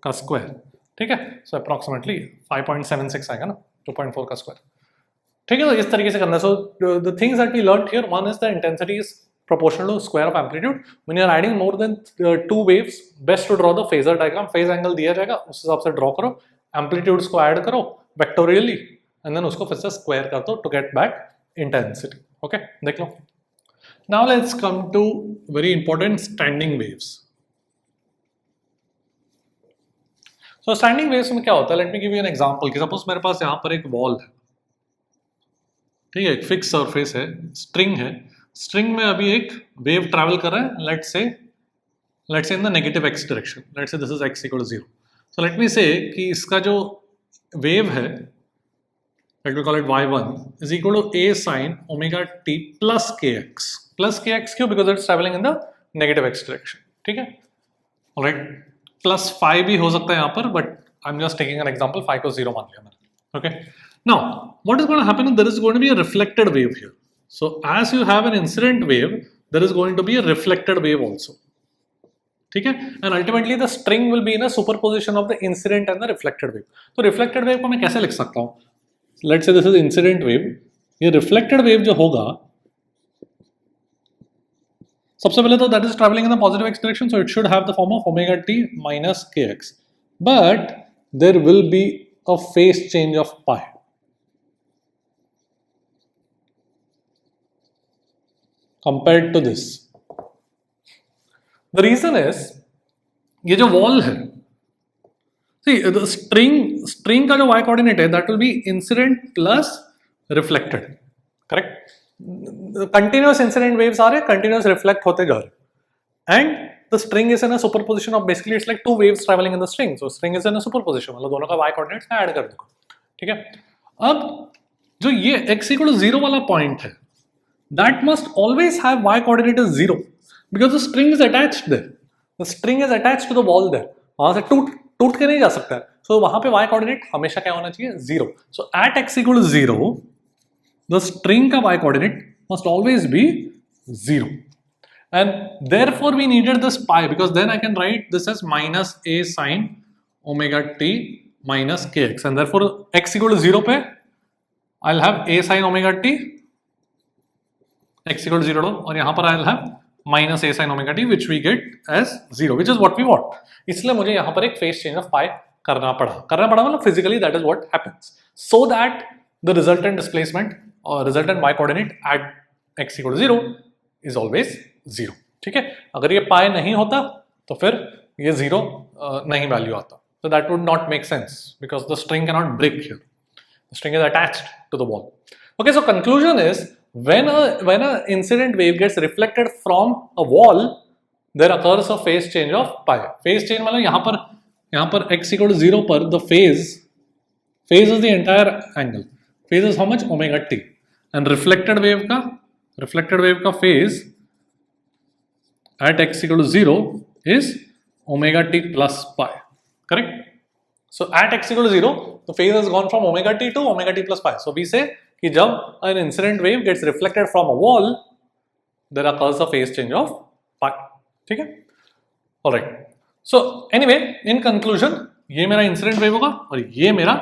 का square। ठीक है, so approximately 5.76 आएगा ना, 2.4 का square। ठीक है, तो इस तरीके से करना है। So the things that we learned here, one is the intensity is proportional to square of amplitude. When you are adding more than 2 waves, best to draw the phasor diagram. Phase angle दिया जाएगा, उस हिसाब से draw करो, amplitudes को add करो vectorially, and then उसको फिर से स्क्वायर कर दो to get back intensity. Okay, देख लो। Now let's come to very important standing waves. So standing waves में क्या होता है, let me give you an example कि सपोज मेरे पास यहाँ पर एक वॉल है, ठीक है, एक फिक्स सरफेस है, स्ट्रिंग है, स्ट्रिंग में अभी एक वेव ट्रैवल कर रहा है, let's say in the negative x direction, let's say this is x = 0। So let me say कि इसका जो वेव है, let me call it y1 is equal to a sin ω_t plus kx क्यों, because it's travelling in the negative x direction. ठीक है, alright, plus five भी हो सकता है यहाँ पर, but I am just taking an example, 5 को 0 मान लिया मैंने। Okay, now what is going to happen, there is going to be a reflected wave here। so as you have an incident wave, there is going to be a reflected wave also। ठीक है, and ultimately the string will be in a superposition of the incident and the reflected wave। तो reflected wave को मैं कैसे लिख सकता हूँ, let's say this is incident wave, ये reflected wave जो होगा, सबसे पहले तो that is travelling in the positive x direction, so it should have the form of omega t minus k x, but there will be a phase change of pi. Compared to this, the reason is ये जो wall है, see the string का जो y coordinate है that will be incident plus reflected, correct? Continuous incident waves आ रहे, continuous reflect होते जा रहे, and the string is in a superposition of, basically it's like two waves traveling in the string, so string is in a superposition, मतलब दोनों का y coordinates का add कर दो, ठीक है? अब जो ये x equal to 0 वाला पॉइंट है, that must always have y coordinate as 0 because the string is attached there, the string is attached to the wall there, वहां से टूट के नहीं जा सकता है, सो वहां पे y कोऑर्डिनेट हमेशा क्या होना चाहिए, 0. So at x equal to 0 the string का y coordinate must always be 0, and therefore we needed this pi because then I can write this as minus a sin omega t minus kx, and therefore x equal to 0 पे I will have a sin omega t x equal to 0, और यहां पर I will have minus a sine omega t which we get as 0, which is what we want. इसलिए मुझे यहां पर एक phase change of पाई करना पड़ा मतलब physically that is what happens, so that the resultant displacement और resultant y coordinate at x equal to 0 is always 0. ठीक है, अगर ये पाई नहीं होता तो फिर ये 0 नहीं वैल्यू आता, so that would not make sense because the string cannot break here, the string is attached to the wall. Okay, so conclusion is when a incident wave gets reflected from a wall, there occurs a phase change of pi. Phase change मतलब यहाँ पर x equal to 0 पर the phase is the entire angle, phase is how much, omega t, and reflected wave का phase at x equal to 0 is omega t plus pi, correct? So at x equal to 0 the phase has gone from omega t to omega t plus pi, so we say कि जब an incident wave gets reflected from a wall, there occurs a phase change of pi. ठीक है, alright. So anyway, in conclusion, ये मेरा incident wave होगा और ये मेरा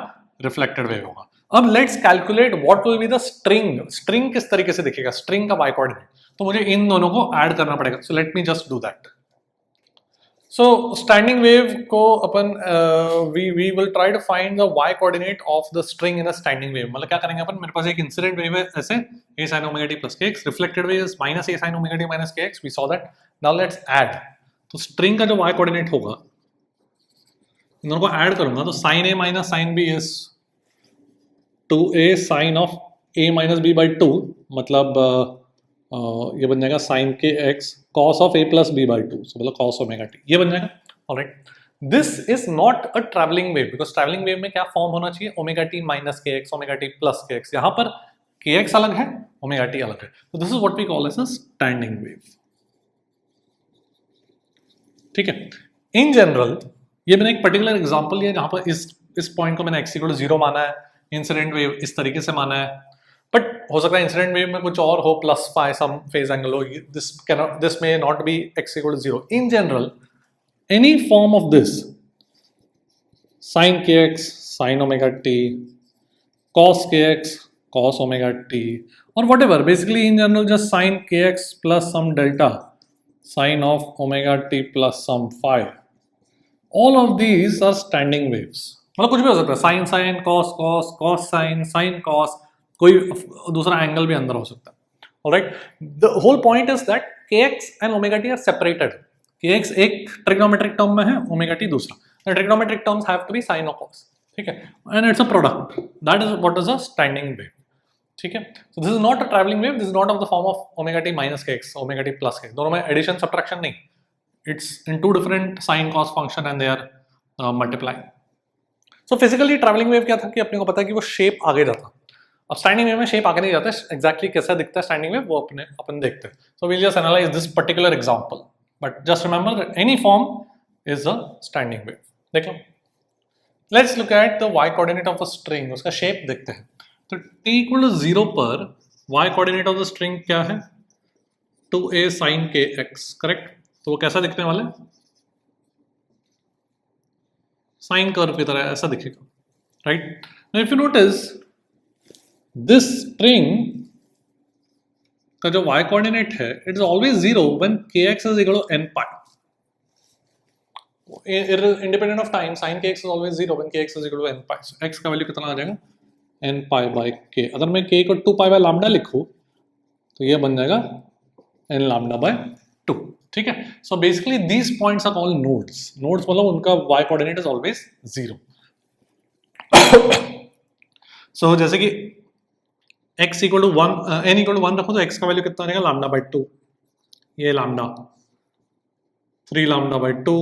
reflected wave होगा. अब let's calculate what will be the string किस तरीके से दिखेगा, string का y coordinate. तो मुझे इन दोनों को add करना पड़ेगा. So let me just do that. So standing wave को अपन we will try to find the y coordinate of the string in a standing wave. मतलब क्या करेंगे अपन, मेरे पास एक incident wave है ऐसे a sin omega t plus kx, reflected wave is minus a sin omega t minus kx, we saw that. Now let's add. तो string का जो y coordinate होगा, इन दोनों को add करूंगा तो sin a minus sin b is 2a sin of a minus b by 2, मतलब ये बन जाएगा sin kx cos of a plus b by 2, so मतलब cos omega t, ये बन जाएगा. Alright, this is not a traveling wave because traveling wave में क्या फॉर्म होना चाहिए, omega t minus kx, omega t plus kx. यहाँ पर kx अलग है, omega t अलग है, so this is what we call as a standing wave. ठीक है, in general ये मैंने एक पर्टिकुलर एग्जांपल लिया जहाँ पर इस पॉइंट को मैंने x equal to 0 माना है, इंसिडेंट वेव इस तरीके से माना है, बट हो सकता है इंसिडेंट वेव में कुछ और हो, प्लस पाई सम फेज एंगल हो, this may not be x equal to 0. In general any form of this sin kx sin omega t, cos kx cos omega t, or whatever, basically in general just sin kx plus some delta sin of omega t plus some phi, all of these are standing waves. मतलब कुछ भी हो सकता है, sin sin cos cos cos sin sin cos, कोई दूसरा angle भी अंदर हो सकता है. Alright, the whole point is that kx and omega t are separated. kx एक ट्रिग्नोमेट्रिक टर्म में है, ओमेगा टी दूसरा. The trigonometric terms have to be sin और cos. ठीक है, and it's a product. That is what is a standing wave. ठीक है, so this is not a travelling wave, this is not of the form of omega t minus kx, omega t plus kx. दोनों में addition subtraction नहीं, it's in two different sin cos function and they are multiplying. So physically travelling wave क्या था कि अपने को पता है कि वो शेप आगे जाता. अब स्टैंडिंग वेव में शेप आगे नहीं जाता, एग्जैक्टली कैसा दिखता है स्टैंडिंग वेव वो अपन देखते हैं. So we'll just analyse this particular example, but just remember that any form is a standing wave. देख लो, let's look at the y coordinate of a string. उसका शेप देखते हैं. तो t इक्वल टू 0 पर y coordinate of the string क्या है, 2a sin kx, correct. तो वो कैसा दिखने वाला है, साइन कर्व की तरह ऐसा दिखेगा, right. Now if you notice this string का जो y कोऑर्डिनेट है it is always 0 when kx is equal to n pi. Independent of time, sin kx is always 0 when kx is equal to n pi. So x का value कितना आ जाएगा n pi by k. अगर मैं k को 2 pi by lambda लिखूं तो ये बन जाएगा n lambda by 2. ठीक है. So basically these points are called nodes. Nodes मतलब उनका y coordinate is always 0. So जैसे कि x equal to 1 n equal to 1 रखो तो x का वैल्यू कितना आ जाएगा lambda by 2. ये lambda 3 lambda by 2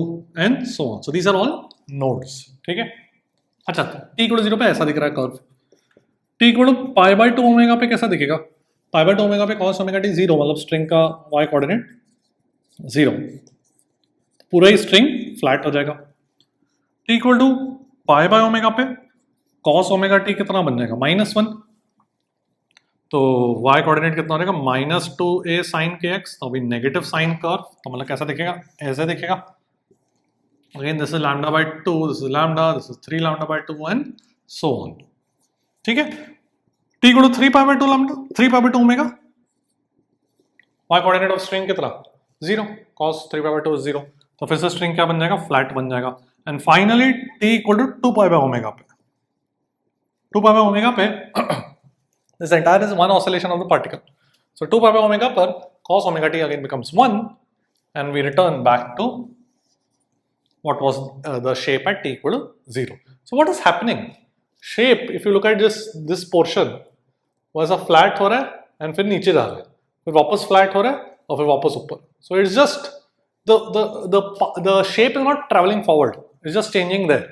and so on. So these are all nodes. ठीक है. अच्छा t equal to 0 पे ऐसा दिख रहा है curve. t equal to pi by 2 omega पे कैसा दिखेगा? pi by 2 ओमेगा पे cos ओमेगा t 0 मतलब स्ट्रिंग का y कोऑर्डिनेट 0. पूरा ही स्ट्रिंग फ्लैट हो जाएगा. t equal to pi by omega पे cos ओमेगा t कितना बन जाएगा? -1. तो y कोऑर्डिनेट कितना हो जाएगा? -2a sin kx. तो अभी नेगेटिव साइन कर्व तो मतलब कैसा दिखेगा? ऐसे दिखेगा. Again this is lambda by 2, this is lambda, this is 3 lambda by 2 and so on. ठीक है. t equal to 3 pi by 2 lambda, 3 pi by 2 omega. y coordinate of string कितना? 0. cos 3 pi by 2 is 0. तो फिर से string क्या बन जाएगा? Flat बन जाएगा. And finally t equal to 2 pi by omega पे. 2 पाई बाय ओमेगा पे this entire is one oscillation of the particle. So 2 pi by omega per cos omega t again becomes 1 and we return back to what was the shape at t equal to 0. So what is happening? Shape, if you look at this portion was a flat हो रहा है and फिर नीचे जा रहा है, फिर वापस flat हो रहा है और फिर वापस ऊपर. So it's just the shape is not traveling forward, it's just changing there.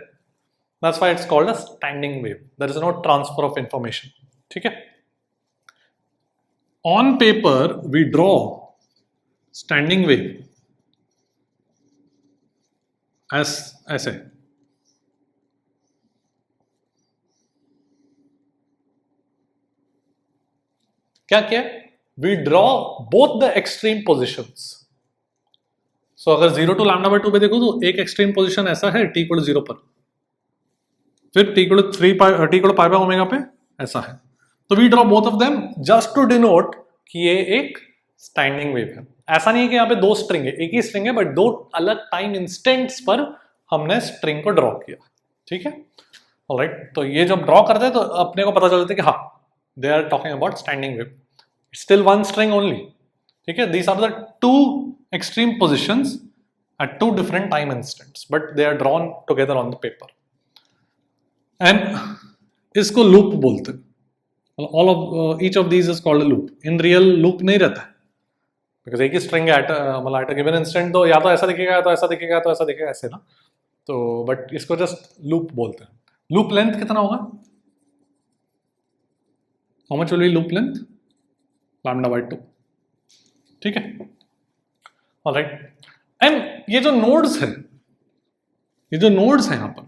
That's why it's called a standing wave. There is no transfer of information. ठीक है. On paper, we draw standing wave as ऐसे. क्या किया? We draw both the extreme positions. So अगर 0 to lambda by 2 पे देखो तो एक extreme position ऐसा है t equal to 0 पर. फिर t equal to pi by omega पे ऐसा है. तो we draw both of them just to denote कि ये एक स्टैंडिंग वेव है. ऐसा नहीं है कि यहाँ पे दो स्ट्रिंग है, एक ही स्ट्रिंग है बट दो अलग टाइम इंस्टेंट्स पर हमने स्ट्रिंग को ड्रॉ किया. ठीक है. ऑलराइट. तो ये जब ड्रॉ करते हैं तो अपने को पता चलता है कि हाँ they are talking about standing wave. Still one string only. ठीक है. These are the two extreme positions at two different time instants but they are drawn together on the paper and इसको लूप बोलते हैं. All of each of these is called a loop. In real loop नहीं रहता है because एक ही string है मतलब at a given instant तो या तो ऐसा दिखेगा या तो ऐसा दिखेगा या तो ऐसा दिखेगा ऐसे ना. तो बट इसको जस्ट loop बोलते हैं. loop length कितना होगा? how much will be loop length? lambda by 2. ठीक है. alright. एंड ये जो नोड्स हैं, ये जो नोड्स हैं यहाँ पर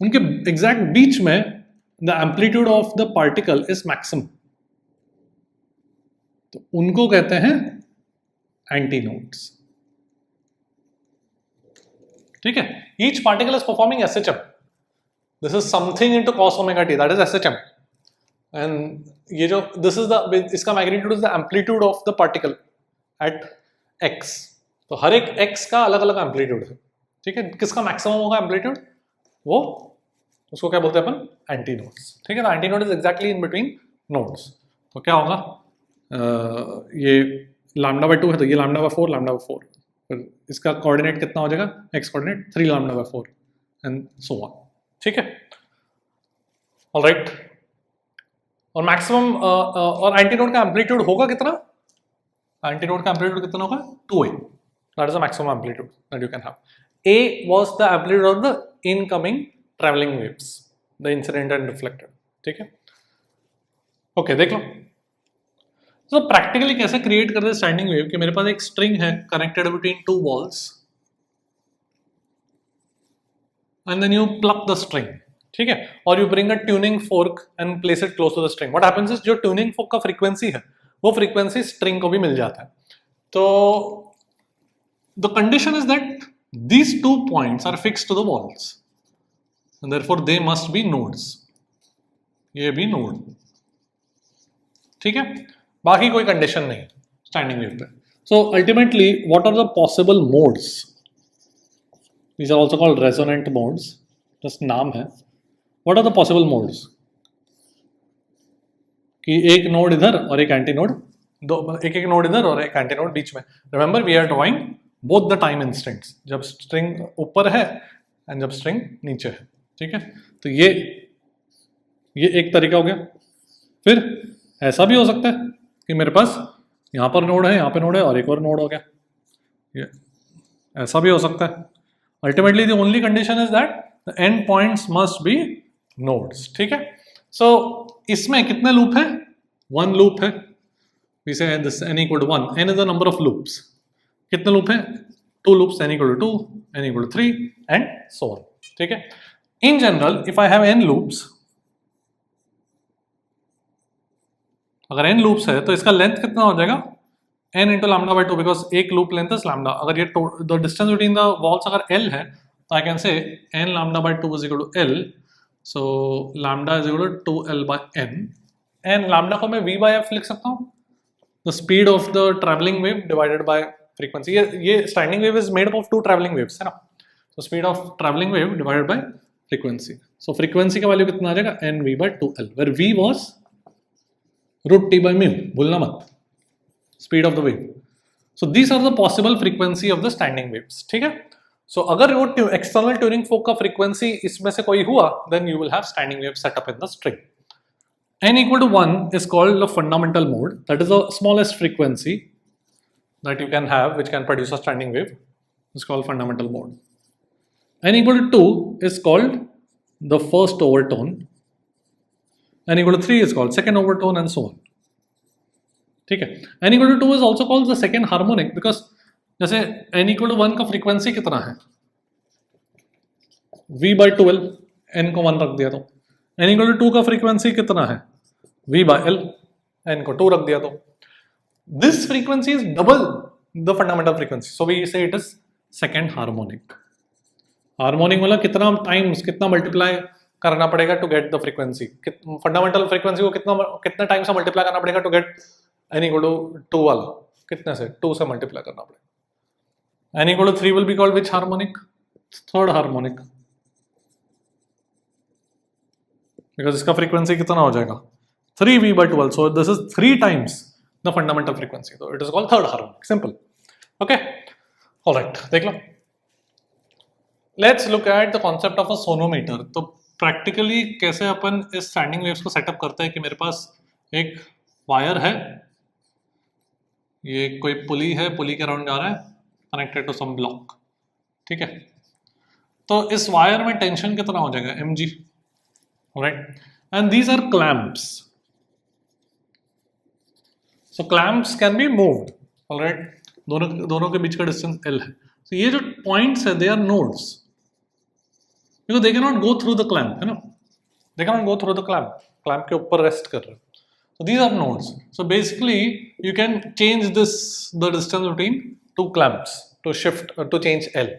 उनके एग्जैक्ट बीच में the amplitude of the particle is maximum. तो उनको कहते हैं एंटी नोड्स. ठीक है. Each particle is performing SHM. This is something into cos omega T, that is SHM. And ये जो दिस इज द इसका magnitude is the amplitude of the particle at x. तो हर एक x का अलग अलग एम्पलीट्यूड है. ठीक है. किसका मैक्सिमम होगा एम्पलीट्यूड? वो उसको क्या बोलते हैं अपन? Anti nodes. ठीक है. तो anti node is exactly in between nodes. तो क्या होगा? ये लैम्डा बाय 2 है तो ये लैम्डा बाय 4, लैम्डा बाय 4. फिर इसका कोऑर्डिनेट कितना हो जाएगा? x coordinate 3 lambda bye 4 and so on. ठीक है. ऑलराइट. और मैक्सिमम और एंटी नोड का एम्पलीट्यूड होगा कितना? एंटीनोड का एम्पलीट्यूड कितना होगा? 2a. That is the maximum amplitude that you can have. a was the amplitude of the incoming travelling waves, the incident and reflected. ठीक है. ओके. देख लो. तो प्रैक्टिकली कैसे क्रिएट करते हैं स्टैंडिंग वेव कि मेरे पास एक स्ट्रिंग है connected between two walls and then you plug the string. ठीक है. और you bring a tuning fork and place it close to the string. What happens is जो ट्यूनिंग फोर्क का फ्रीक्वेंसी है वो फ्रीक्वेंसी स्ट्रिंग को भी मिल जाता है. तो the condition is that these 2 points are fixed to the walls and therefore they must be nodes. ये भी नोड. ठीक है, बाकी कोई कंडीशन नहीं स्टैंडिंग वेव पे। So ultimately what are the possible modes, these are also called resonant modes, just नाम है। What are the possible modes कि एक नोड इधर और एक एंटी नोड, दो एक एक नोड इधर और एक एंटी नोड बीच में। Remember we are drawing both the time instants, जब स्ट्रिंग ऊपर है एंड जब स्ट्रिंग नीचे है, ठीक है। तो ये एक तरीका हो गया। फिर ऐसा भी हो सकता है कि मेरे पास यहाँ पर नोड है, यहाँ पे नोड है और एक और नोड हो गया, ये ऐसा भी हो सकता है। Ultimately the only condition is that the end points must be nodes, ठीक है। सो इसमें कितने लूप है? वन लूप है। वी से this n equal to 1, n is the number of loops. कितने लूप है? 2 loops, n equal to 2, n equal to 3 and so on, ठीक है। In general, if I have n loops, अगर n loops है तो इसका length कितना हो जाएगा? n into lambda by 2, because एक loop length is lambda। अगर ये the distance between the walls अगर l है तो I can say n lambda by 2 is equal to l, so lambda is equal to 2l by n, and lambda को मैं v by f लिख सकता हूँ, the speed of the traveling wave divided by frequency। ये standing wave is made up of 2 traveling waves है ना, so speed of traveling wave divided by frequency। so frequency का value कितना आ जाएगा? nv by 2l, where v was root t by mu, भूलना मत, speed of the wave। so these are the possible frequency of the standing waves, ठीक है। so अगर वो external tuning fork का frequency इसमें से कोई हुआ, then you will have standing wave set up in the string। n equal to 1 is called the fundamental mode, that is the smallest frequency that you can have which can produce a standing wave, is called fundamental mode। n equal to 2 is called the first overtone, n equal to 3 is called second overtone and so on, ठीक है। n equal to 2 is also called the second harmonic because जैसे n equal to 1 का frequency कितना है? v by 2l, n को 1 रख दिया तो। n equal to 2 का frequency कितना है? v by l, n को 2 रख दिया तो। this frequency is double the fundamental frequency, so we say it is second harmonic। Harmonic मतलब कितना टाइम्स, कितना मल्टीप्लाई करना पड़ेगा to get the frequency, fundamental frequency को कितना टाइम से मल्टीप्लाई करना पड़ेगा to get n equal to 2 वाला, कितने से? 2 से मल्टीप्लाई करना पड़ेगा। n equal to 3 will be called which harmonic? Third harmonic, because इसका फ्रीक्वेंसी कितना हो जाएगा? 3v by 12, so this is 3 times the fundamental frequency, so it is called third harmonic, simple, okay, all right। देख लो, let's look at the concept of a sonometer। तो practically कैसे अपन इस standing waves को setup करते हैं कि मेरे पास एक वायर है, ये कोई पुली है, पुली के अराउंड जा रहा है कनेक्टेड टू सम ब्लॉक, ठीक है। तो इस वायर में टेंशन कितना हो जाएगा? mg, right, and these are clamps, so clamps can be moved, all right। दोनों के बीच का डिस्टेंस l है। so ये जो पॉइंट्स है, they are nodes because they cannot go through the clamp, है ना, they cannot go through the clamp के ऊपर रेस्ट कर रहे हैं, so these are nodes। so basically you can change the distance between 2 clamps to shift to change l।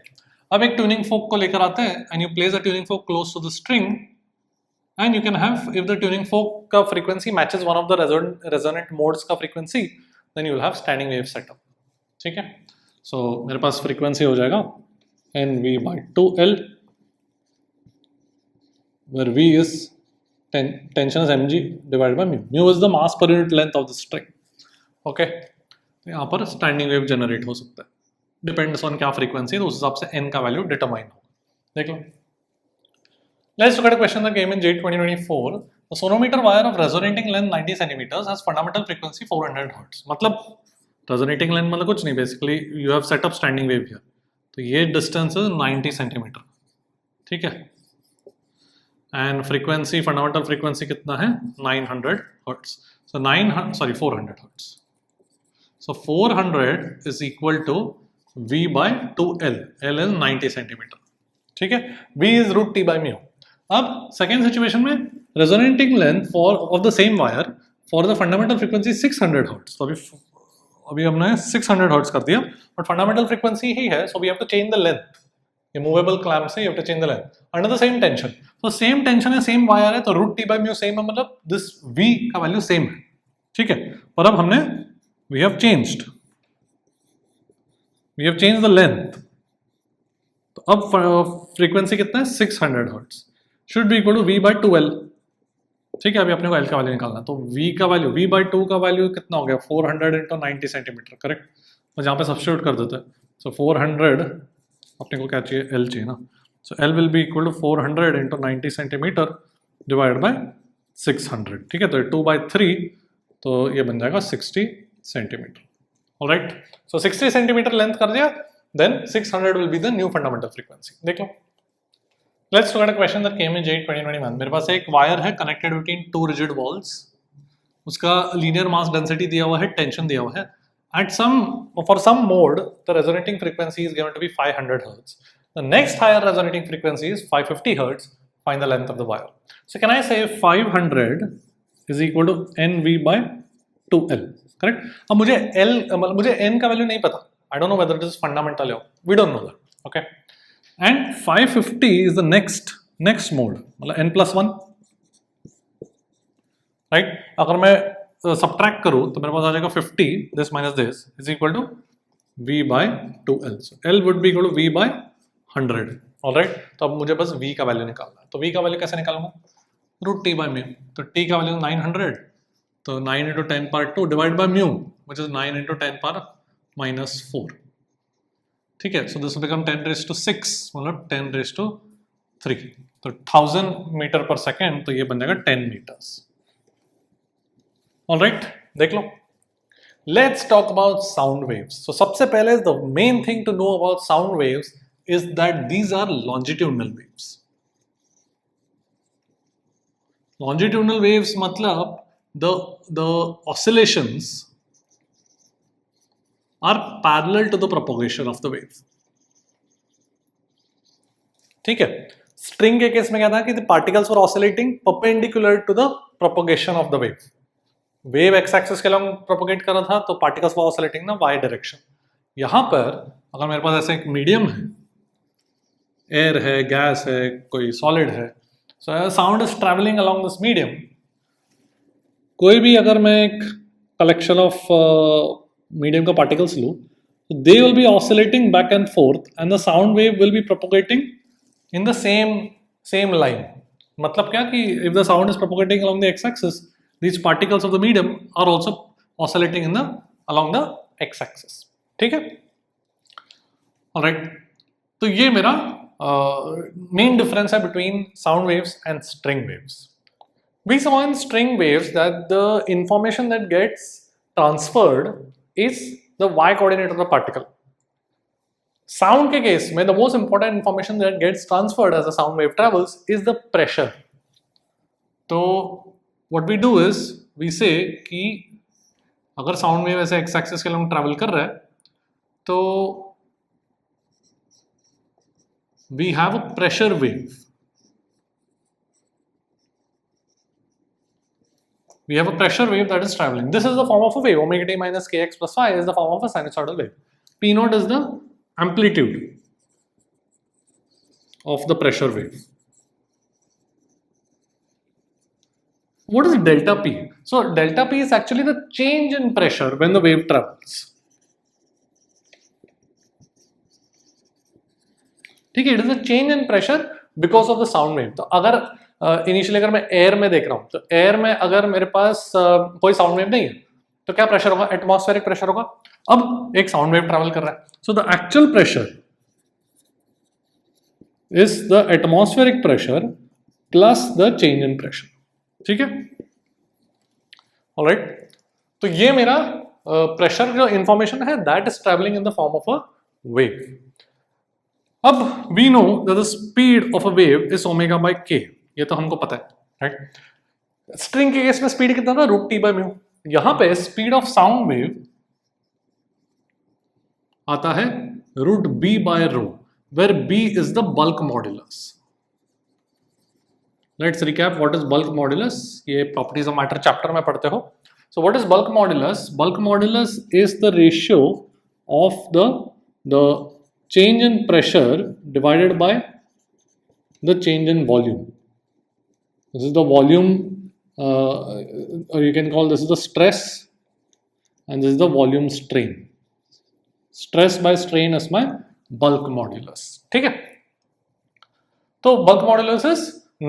अब एक tuning फोक को लेकर आते हैं and you place the tuning fork close to the string and you can have, if the tuning fork का frequency matches one of the resonant modes का frequency, then you will have standing wave setup, ठीक है। so मेरे पास frequency हो जाएगा nv by 2l, where v is tension is mg divided by mu, mu is the mass per unit length of the string, okay। यहाँ पर standing wave generate हो सकता है, depends on क्या frequency, तो उस हिसाब से n का value determine होगा। देख लो, let's look at a question that came in JEE 2024। The sonometer wire of resonating length 90 centimeters has fundamental frequency 400 Hz। मतलब resonating length मतलब कुछ नहीं, basically you have set up standing wave here, तो ये distance is 90 centimeter, ठीक है, and frequency, fundamental frequency कितना है? 900 Hz, so 400 Hz, so 400 is equal to v by 2l, l is 90 centimeter, ठीक है, v is root t by mu। अब second situation में resonating length of the same wire for the fundamental frequency 600 hertz, तो अभी हमने 600 hertz कर दिया, but fundamental frequency ही है, so we have to change the length. ये मूवेबल क्लैम्प से you have to change the length under the same tension, तो सेम टेंशन है, सेम वायर है, तो root T by mu same है, मतलब दिस v का वैल्यू सेम है, ठीक है, पर अब हमने we have changed the length, तो अब फ्रीक्वेंसी कितना है 600 hertz, should be equal to v by 2l। ठीक है, अभी अपने को l का वैल्यू निकालना, तो v का वैल्यू v बाई 2 का वैल्यू कितना हो गया 400 इंटू 90 सेंटीमीटर, करेक्ट। तो जहाँ पे सब्स्टिट्यूट कर देते हैं, सो 400 अपने को क्या चाहिए l चाहिए ना, so l will be equal to 400 into 90 centimetre divide by 600। ठीक है, तो 2/3, तो ये बन जाएगा 60 centimetre. Alright, so 60 centimetre length कर दिया, then 600 will be the new fundamental frequency. देख लो, let's look at a question that came in JEE 2021। मेरे पास एक वायर है connected between two rigid walls, उसका लीनियर मास डेंसिटी दिया हुआ है, टेंशन दिया हुआ है, at for some mode the resonating frequency is given to be 500 hertz. The next higher resonating frequency is 550 hertz. Find the length of the wire. So can I say 500 is equal to NV by 2L, correct? अब मुझे मुझे N का value नहीं पता, I don't know whether it is fundamental or we don't know that, okay? And 550 is the next mode, मतलब N+1, right? अगर मैं subtract करूँ तो मेरे पास आ जाएगा 50 this minus this is equal to v by 2l, so l would B equal to v by 100। Alright, तो अब मुझे बस v का वैल्यू निकालना है, तो v का वैल्यू कैसे निकालूंगा, रूट t बाई म्यू, तो t का वैल्यू 900, तो 9 into 10 power 2 divide by mu which is 9 into 10 power minus 4। ठीक है, so this will become 10 raise to 6, मतलब 10 रेज़ टू 3, तो 1000 मीटर पर सेकेंड, तो ये बन जाएगा 10 मीटर्स। ऑलराइट, देख लो, let's talk about sound waves. So सबसे पहले the main thing to know about sound waves is that these are longitudinal waves. Longitudinal waves मतलब the oscillations are parallel to the propagation of the wave. ठीक है, string के case में क्या था कि the particles were oscillating perpendicular to the propagation of the wave. Wave x axis के along propagate कर रहा था, तो पार्टिकल्स वर ऑसिलेटिंग ना वाई डायरेक्शन। यहां पर अगर मेरे पास ऐसा एक मीडियम है, एयर है, गैस है, कोई सॉलिड है, so sound is travelling along this medium. कोई भी अगर मैं एक कलेक्शन ऑफ मीडियम का पार्टिकल्स लूँ, they will be oscillating back and fourth and the sound wave will be propagating in the same line. मतलब क्या कि if the sound is propagating along the x axis, these particles of the medium are also oscillating along the x-axis. ठीक है, alright, तो ये मेरा main difference है between sound waves and string waves. We saw in string waves that the information that gets transferred is the y coordinate of the particle. Sound के case में the most important information that gets transferred as the sound wave travels is the pressure. तो what we do is we say कि अगर sound wave ऐसे x axis के long travel कर रहा है, तो we have a pressure wave. We have a pressure wave that is traveling. This is the form of a wave. Omega t minus kx plus phi is the form of a sinusoidal wave. P naught is the amplitude of the pressure wave. What is delta P? So delta P is actually the change in pressure when the wave travels. ठीक है, it is a change in pressure because of the sound wave. तो अगर initially अगर मैं air में देख रहा हूँ, तो एयर में अगर मेरे पास कोई साउंड वेव नहीं है, तो क्या प्रेशर होगा, एटमॉस्फेरिक प्रेशर होगा। अब एक साउंड वेव ट्रैवल कर रहा है, so the actual pressure is the atmospheric pressure plus the change in pressure. ठीक है, ऑलराइट, तो ये मेरा प्रेशर जो इंफॉर्मेशन है that is travelling in the form of a wave. अब we know that the speed of a wave is omega by k, ये तो हमको पता है, राइट। स्ट्रिंग के केस में स्पीड कितना था, रूट टी बाय म्यू। यहां पे स्पीड ऑफ साउंड वेव आता है root B by rho, where B is the bulk modulus. Let's recap what is bulk modulus. ये properties of matter chapter में पढ़ते हो। So what is bulk modulus? Bulk modulus is the ratio of the change in pressure divided by the change in volume. This is the volume or you can call this is the stress and this is the volume strain. Stress by strain is my bulk modulus. ठीक है, तो bulk modulus is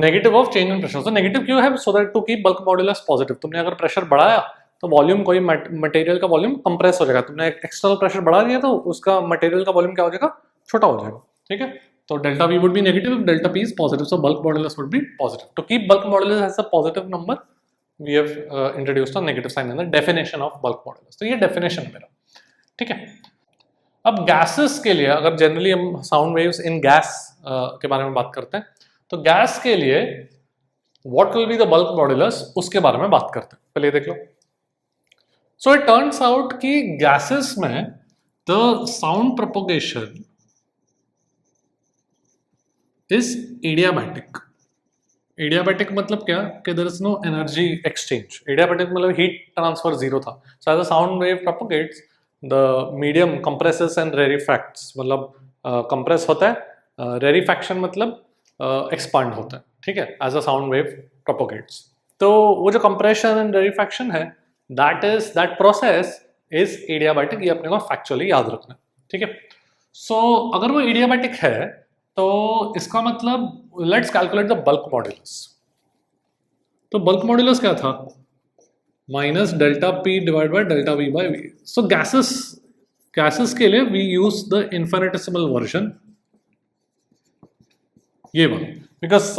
negative of change in pressure. So negative क्यों है? So that to keep bulk modulus positive. तुमने अगर pressure बढ़ाया तो volume, कोई मटेरियल का वॉल्यूम कंप्रेस हो जाएगा. तुमने एक्सटर्नल प्रेशर बढ़ा दिया तो उसका मटेरियल का वॉल्यूम क्या हो जाएगा? छोटा हो जाएगा. ठीक है, तो delta V would be negative if delta P is positive. So bulk modulus would be positive. To keep bulk modulus as a positive number, we have introduced a negative sign in the definition of bulk modulus. तो ये definition है मेरा. ठीक है, अब gases के लिए अगर जनरली हम साउंड वेव्स इन गैस के बारे में बात करते हैं, तो गैस के लिए what will be the bulk modulus, उसके बारे में बात करते हैं. पहले देख लो. सो इट टर्न्स आउट कि गैसेस में the sound propagation is adiabatic. Adiabatic मतलब क्या? कि there is no energy exchange. Adiabatic मतलब हीट ट्रांसफर जीरो था. So as a sound wave propagates the medium compresses and rarefacts. मतलब compress होता है, रेरिफैक्शन मतलब एक्सपांड होता है. ठीक है, as a sound wave propagates. तो वो जो कंप्रेशन एंड रेरिफैक्शन है, दैट प्रोसेस इज एडियाबैटिक. ये अपने को फैक्चुअली याद रखना है. ठीक है, सो अगर वो एडियाबैटिक है तो इसका मतलब let's calculate the bulk modulus. तो बल्क मॉड्यूलस क्या था? Minus delta P divide by delta V by V. So gases के लिए we use the infinitesimal version, ये वाला, because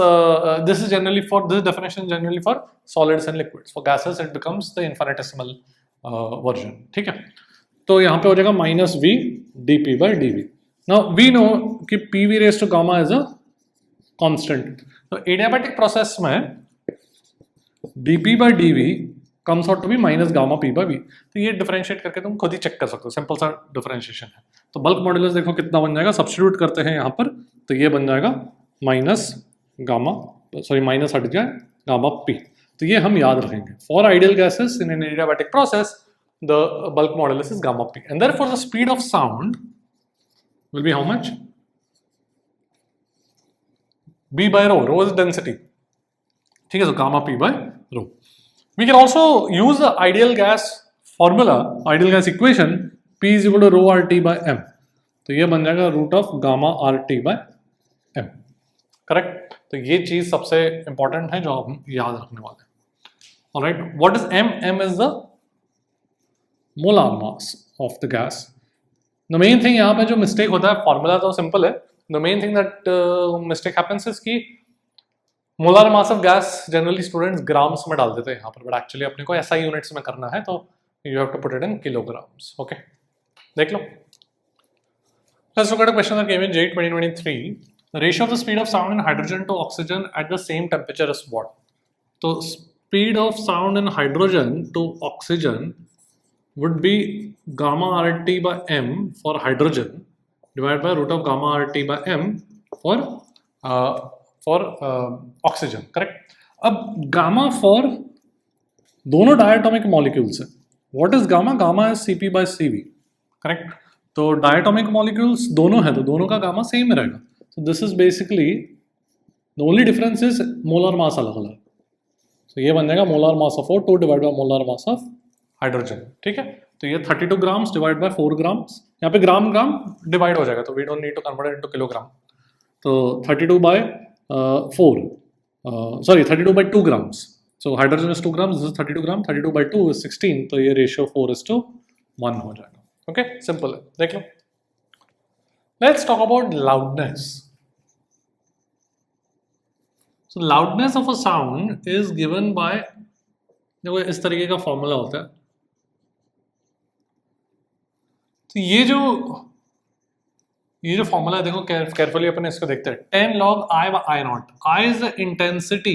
this is generally for this definition generally for solids and liquids. For gases it becomes the infinitesimal version. ठीक है, तो यहाँ पे हो जाएगा minus v d p by d v. Now we know कि p v raise to gamma is a constant. तो adiabatic process में d p by d v comes out to be minus gamma p by v. तो ये differentiate करके तुम खुद ही check कर सकते हो. सिंपल सा डिफरेंशिएशन है. तो बल्क मॉड्यूलस देखो कितना बन जाएगा. सब्स्टिट्यूट करते हैं यहाँ पर, तो ये बन जाएगा माइनस गामा, सॉरी माइनस हट जाए गामा पी. तो ये हम याद रखेंगे. For ideal gases in an adiabatic process the bulk modulus is gamma P, and therefore the speed of sound will be how much? b by rho. Rho is density. ठीक है, so gamma p by rho. We can also use the ideal gas formula, ideal gas equation, p is equal to rho RT by m. तो ये बन जाएगा root of gamma RT by m. Correct. तो ये चीज सबसे important है जो हम याद रखने वाले हैं. Alright, what is m? m is the molar mass of the gas. The main thing यहाँ पे जो मिस्टेक होता है, फॉर्मूला तो सिंपल है. The main thing that mistake happens is कि molar mass of gas generally students grams में डाल देते हैं यहाँ पर, but actually अपने को SI units में करना है, तो you have to put it in kilograms. Okay, देख लो. Let's look at a question that came in JEE 2023. The ratio of the speed of sound in hydrogen to oxygen at the same temperature is what? So speed of sound in hydrogen to oxygen would be gamma RT by m for hydrogen divided by root of gamma RT by m for oxygen. Correct. अब gamma for दोनों diatomic molecules है. What is gamma? Gamma is Cp by Cv. Correct. तो diatomic molecules दोनों है, तो दोनों का gamma same रहेगा. So this is basically the only difference is molar mass अलग अलग. So ये बन जाएगा molar mass of O2 divided by molar mass of hydrogen. ठीक है, तो ये 32 ग्राम्स डिवाइड बाय 4 ग्राम्स. यहाँ पे ग्राम ग्राम डिवाइड हो जाएगा, तो we don't need to convert into kilogram. तो 32 by 4, sorry 32 by 2 grams. So hydrogen is 2 grams, this is 32 gram. 32 by 2 is 16, तो ये रेशियो 4:1 हो जाएगा. ओके, सिंपल है, देख लो. Let's talk about loudness. So loudness of a sound is given by, देखो इस तरीके का फॉर्मूला होता है. तो ये जो फॉर्मूला है, देखो केयरफुली अपन इसको देखते हैं. 10 log I by I naught. I is the intensity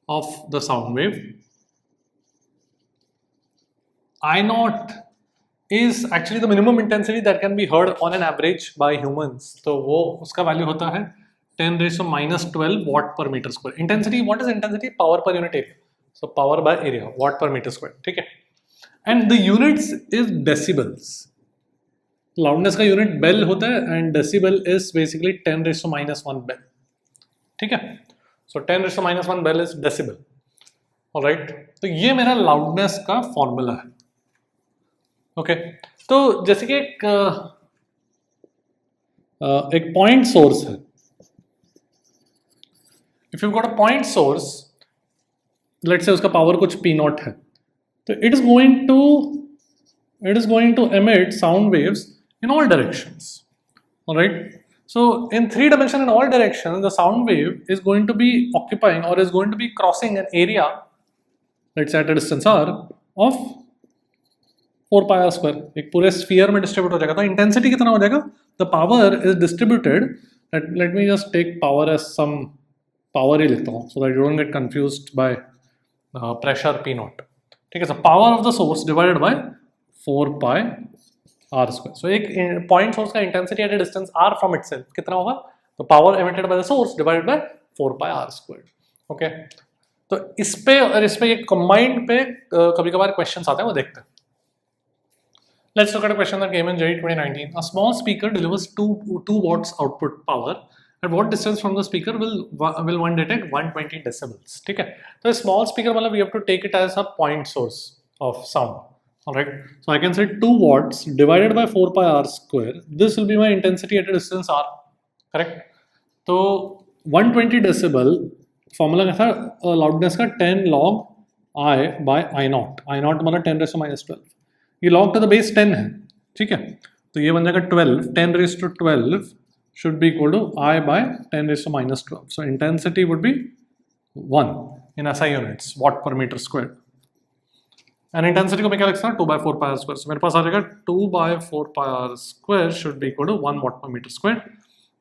of the sound wave. I naught is actually the minimum intensity that can be heard on an average by humans. तो वो उसका value होता है 10⁻⁻12 watt per meter square. Intensity, what is intensity? Power per unit area. So power by area, watt per meter square. ठीक है. And the units is decibels. Loudness का unit bel होता है, and decibel is basically 10⁻⁻1 bel. ठीक है, so 10⁻⁻1 bel is decibel. Alright, तो ये मेरा लाउडनेस का फॉर्मूला है। ओके, तो जैसे कि एक पॉइंट सोर्स है, if you got a point source, let's say उसका पावर कुछ पी नॉट है, तो it is going to emit sound waves in all directions, alright. So in three dimension in all directions, the sound wave is going to be occupying or is going to be crossing an area, let's say at a distance r of 4 pi r square, एक पूरे sphere में distribute हो जाएगा। तो intensity कितना हो जाएगा? The power is distributed, let me just take power as some power ही लिखता हूँ so that you don't get confused by pressure p naught. ठीक है, so power of the source divided by 4 pi r square. So एक point source का intensity at a distance r from itself कितना होगा? तो power emitted by the source divided by 4 pi r square. Okay, तो इस पे और इस पे ये कंबाइंड पे कभी कभार क्वेश्चंस आते हैं, वो देखते हैं। Let's look at a question that came in JEE 2019. A small speaker delivers 2 watts output power. At what distance from the speaker will one detect 120 decibels? ठीक है, तो small speaker मतलब we have to take it as a point source of sound. Alright, so I can say 2 watts divided by 4 pi r square. This will be my intensity at a distance r. Correct? तो 120 decibel formula क्या था loudness का? 10 log I by I naught. I naught मतलब 10 raised to minus 12. ये log to the base 10 है, ठीक है, तो ये बन जाएगा 12, 10 raised to 12 should be equal to I by 10 raised to minus 12. So intensity would be 1 in SI units, watt per meter squared. And intensity को मैं क्या लिख सकता हूँ? 2 by 4 pi r square. So मेरे पास आ जाएगा 2 by 4 pi r square should be equal to 1 watt per meter squared.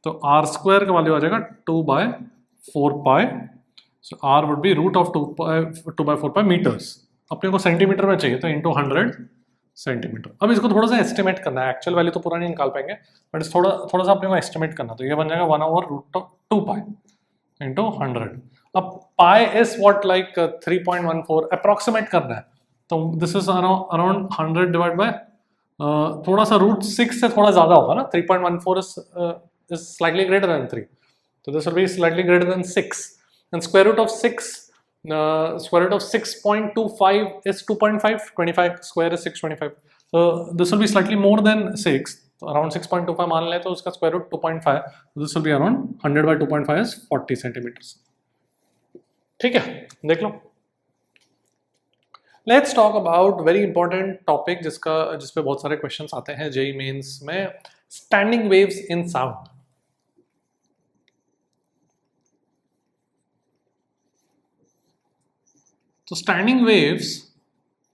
तो r square का वैल्यू आ जाएगा 2 by 4 pi. So r would be root of 2 by 4 pi meters. अपने को centimetre में चाहिए, तो into 100 सेंटीमीटर। अब इसको थोड़ा सा एस्टिमेट करना है, एक्चुअल वैल्यू तो पूरा नहीं निकाल पाएंगे, बट थोड़ा सा अपने को एस्टिमेट करना। तो ये बन जाएगा 1 over root of 2 pi into 100। अब pi is what like 3.14 approximate करना है, तो this is around 100 divide by थोड़ा सा रूट 6 से थोड़ा ज्यादा होगा ना, 3.14 इज स्लाइटली ग्रेटर देन 3, तो this will be slightly greater than 6 and square root of 6 square root of 6.25 is 2.5, 25 square is 625, so this will be slightly more than 6, so around 6.25 मान लें, तो उसका square root 2.5, so this will be around 100 by 2.5 is 40 centimeters। ठीक है, देख लो। Let's talk about very important topic जिस पे बहुत सारे questions आते हैं JEE मेंस में, standing waves in sound। So standing waves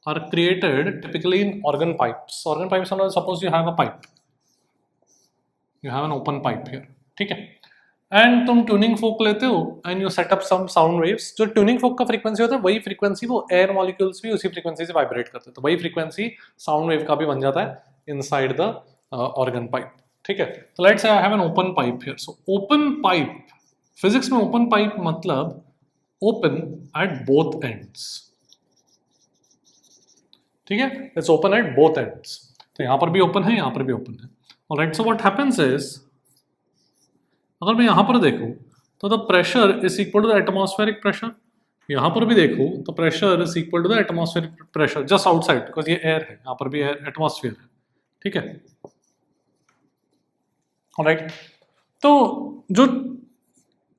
are created typically in organ pipes. Organ pipes are, suppose you have a pipe, you have an open pipe here, ठीक है, and तुम tuning fork लेते हो and you set up some sound waves। जो tuning fork का frequency होता है वही frequency वो air molecules भी उसी frequency से vibrate करते हैं, तो वही frequency sound wave का भी बन जाता है inside the organ pipe। ठीक है, तो let's say I have an open pipe here। So open pipe, physics में open pipe मतलब open at both ends। ठीक है, it's open at both ends, तो यहां पर भी ओपन है, यहां पर भी ओपन है। Alright, so what happens is, अगर मैं यहां पर देखूं तो the pressure is equal to the atmospheric pressure, यहां पर भी देखूं तो pressure is equal to the atmospheric pressure just outside, because ये एयर है, यहां पर भी एयर एटमॉस्फेयर है। ठीक है, ऑलराइट, तो जो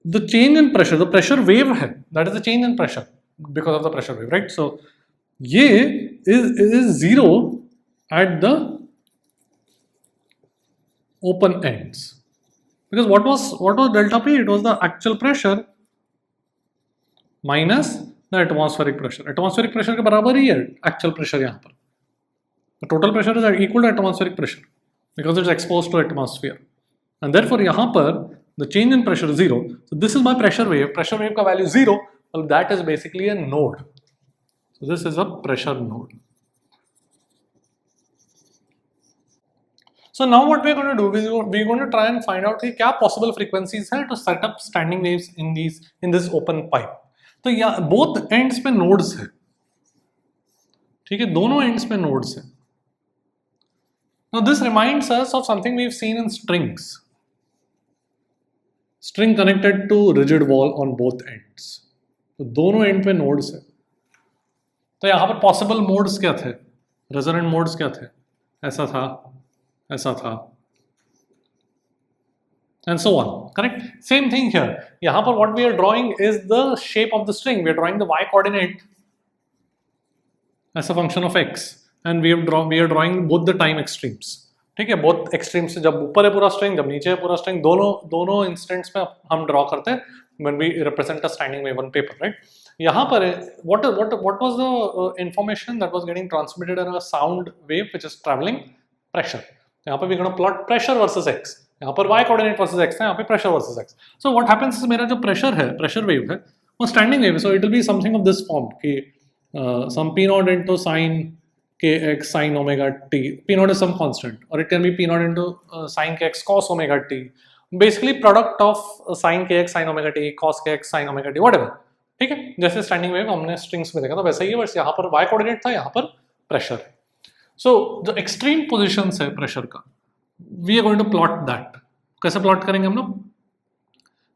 the change in pressure, the pressure wave है, that is the change in pressure because of the pressure wave, right? So ये is zero at the open ends, because what was delta P? It was the actual pressure minus the atmospheric pressure। atmospheric pressure के बराबर ही है actual pressure यहाँ पर, the total pressure is equal to atmospheric pressure because it's exposed to atmosphere, and therefore यहाँ पर the change in pressure is zero। So this is my pressure wave का value 0, well that is basically a node, so this is a pressure node। So now what we are going to do is we are going to try and find out कि क्या possible frequencies है to set up standing waves in this open pipe। तो यहाँ both ends पे nodes है, ठीक है, दोनों ends पे nodes है। Now this reminds us of something we've seen in strings, string connected to rigid wall on both ends, तो दोनों एंड पे नोड्स है। तो यहाँ पर पॉसिबल मोड्स क्या थे, रेजोनेंट मोड्स क्या थे, ऐसा था, ऐसा था, and so on. Correct? Same thing here. यहाँ पर what we are drawing is the shape of the string. We are drawing the y coordinate as a function of x, and we are drawing both the time extremes. ठीक है, both extremes से, जब ऊपर है पूरा string, जब नीचे है पूरा string, दोनों instants में हम draw करते हैं when we represent a standing wave on paper, right? यहाँ पर what was the information that was getting transmitted in a sound wave which is traveling? Pressure. यहाँ पर we are going to plot pressure versus x. यहाँ पर y coordinate versus x है, यहाँ पे pressure versus x. So what happens, मेरा जो pressure है, प्रेशर वेव है, वो स्टैंडिंग वेव है. So it will be something of this form कि some p naught into sin kx sin omega t. p naught is some constant, और it can be p naught into sin kx cos omega t. Basically product of sin kx sin omega t cos kx sin omega t, whatever. ठीक है, जैसे standing wave हमने strings में देखा था वैसा ही है, बस यहाँ पर y कोऑर्डिनेट था, यहाँ पर प्रेशर. सो जो एक्सट्रीम पोजिशंस है प्रेशर का, we are going to plot that. कैसे प्लॉट करेंगे हम लोग,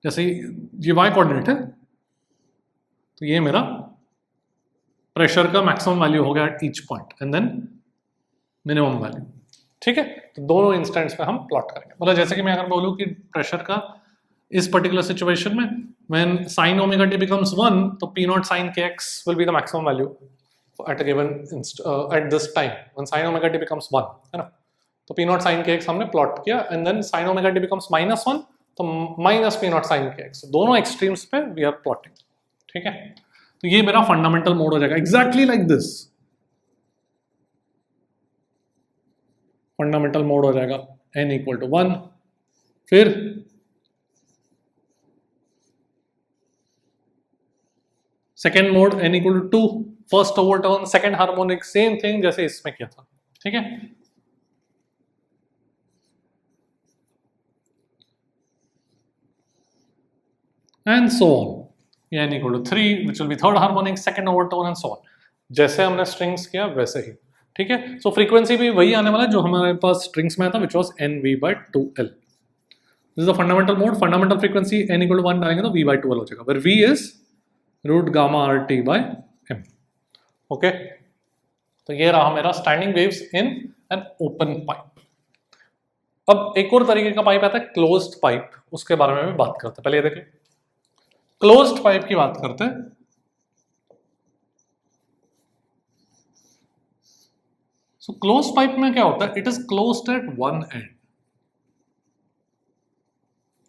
जैसे ये y कोऑर्डिनेट है, तो ये मेरा प्रेशर का मैक्सिमम वैल्यू हो गया at each point and then minimum value. ठीक है, तो दोनों इंस्टेंट्स में हम प्लॉट करेंगे. मतलब जैसे कि मैं अगर बोलूँ कि प्रेशर का इस पर्टिकुलर सिचुएशन में when sin omega t becomes 1, तो p naught sin kx will be the maximum value at a given at this time when sin omega t becomes 1, है ना. तो p नॉट साइन kx हमने plot किया, and then sin omega t becomes -1, तो minus p naught sine kx. दोनों extremes पे we are plotting. ठीक है, तो ये मेरा फंडामेंटल मोड हो जाएगा, exactly like this. Fundamental mode हो जाएगा n इक्वल टू 1. फिर second mode n equal to 2, first overtone, second harmonic, same thing जैसे इसमें किया था. ठीक है, and so on. n equal to 3, which will be third harmonic, second overtone and so on. जैसे हमने स्ट्रिंग्स किया वैसे ही. ठीक है, सो फ्रीक्वेंसी भी वही आने वाला है जो हमारे पास स्ट्रिंग्स में था, which was nv/2l. This is the fundamental mode. Fundamental frequency n equal to 1 डालेंगे तो v/2l हो जाएगा, where v is root gamma RT/m. Okay, तो ये रहा मेरा standing waves in an open pipe. अब एक और तरीके का पाइप आता है क्लोज्ड पाइप, उसके बारे में भी बात करते हैं. पहले ये देखिए, क्लोज्ड पाइप की बात करते हैं. सो क्लोज्ड पाइप में क्या होता है, it is closed eight one and.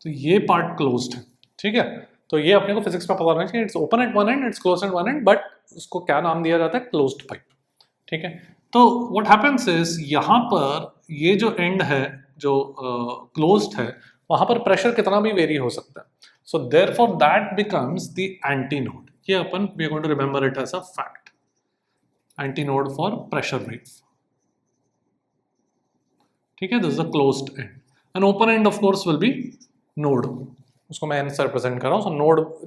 तो ये पार्ट क्लोज्ड है. ठीक है, तो ये अपने को फिजिक्स में पता होना चाहिए, it's open at one and, it's closed eight one and, but उसको क्या नाम दिया जाता है, क्लोज्ड पाइप. ठीक है, तो व्हाट हैपेंस इज, यहां पर ये जो एंड है जो क्लोज्ड है, वहां पर प्रेशर कितना भी वेरी हो सकता है. So therefore that becomes the antinode. ये अपन we are going to remember it as a fact. Antinode for pressure wave. ठीक है, this is the closed end. An open end of course will be node. उसको मैं n से represent कर रहा हूँ. So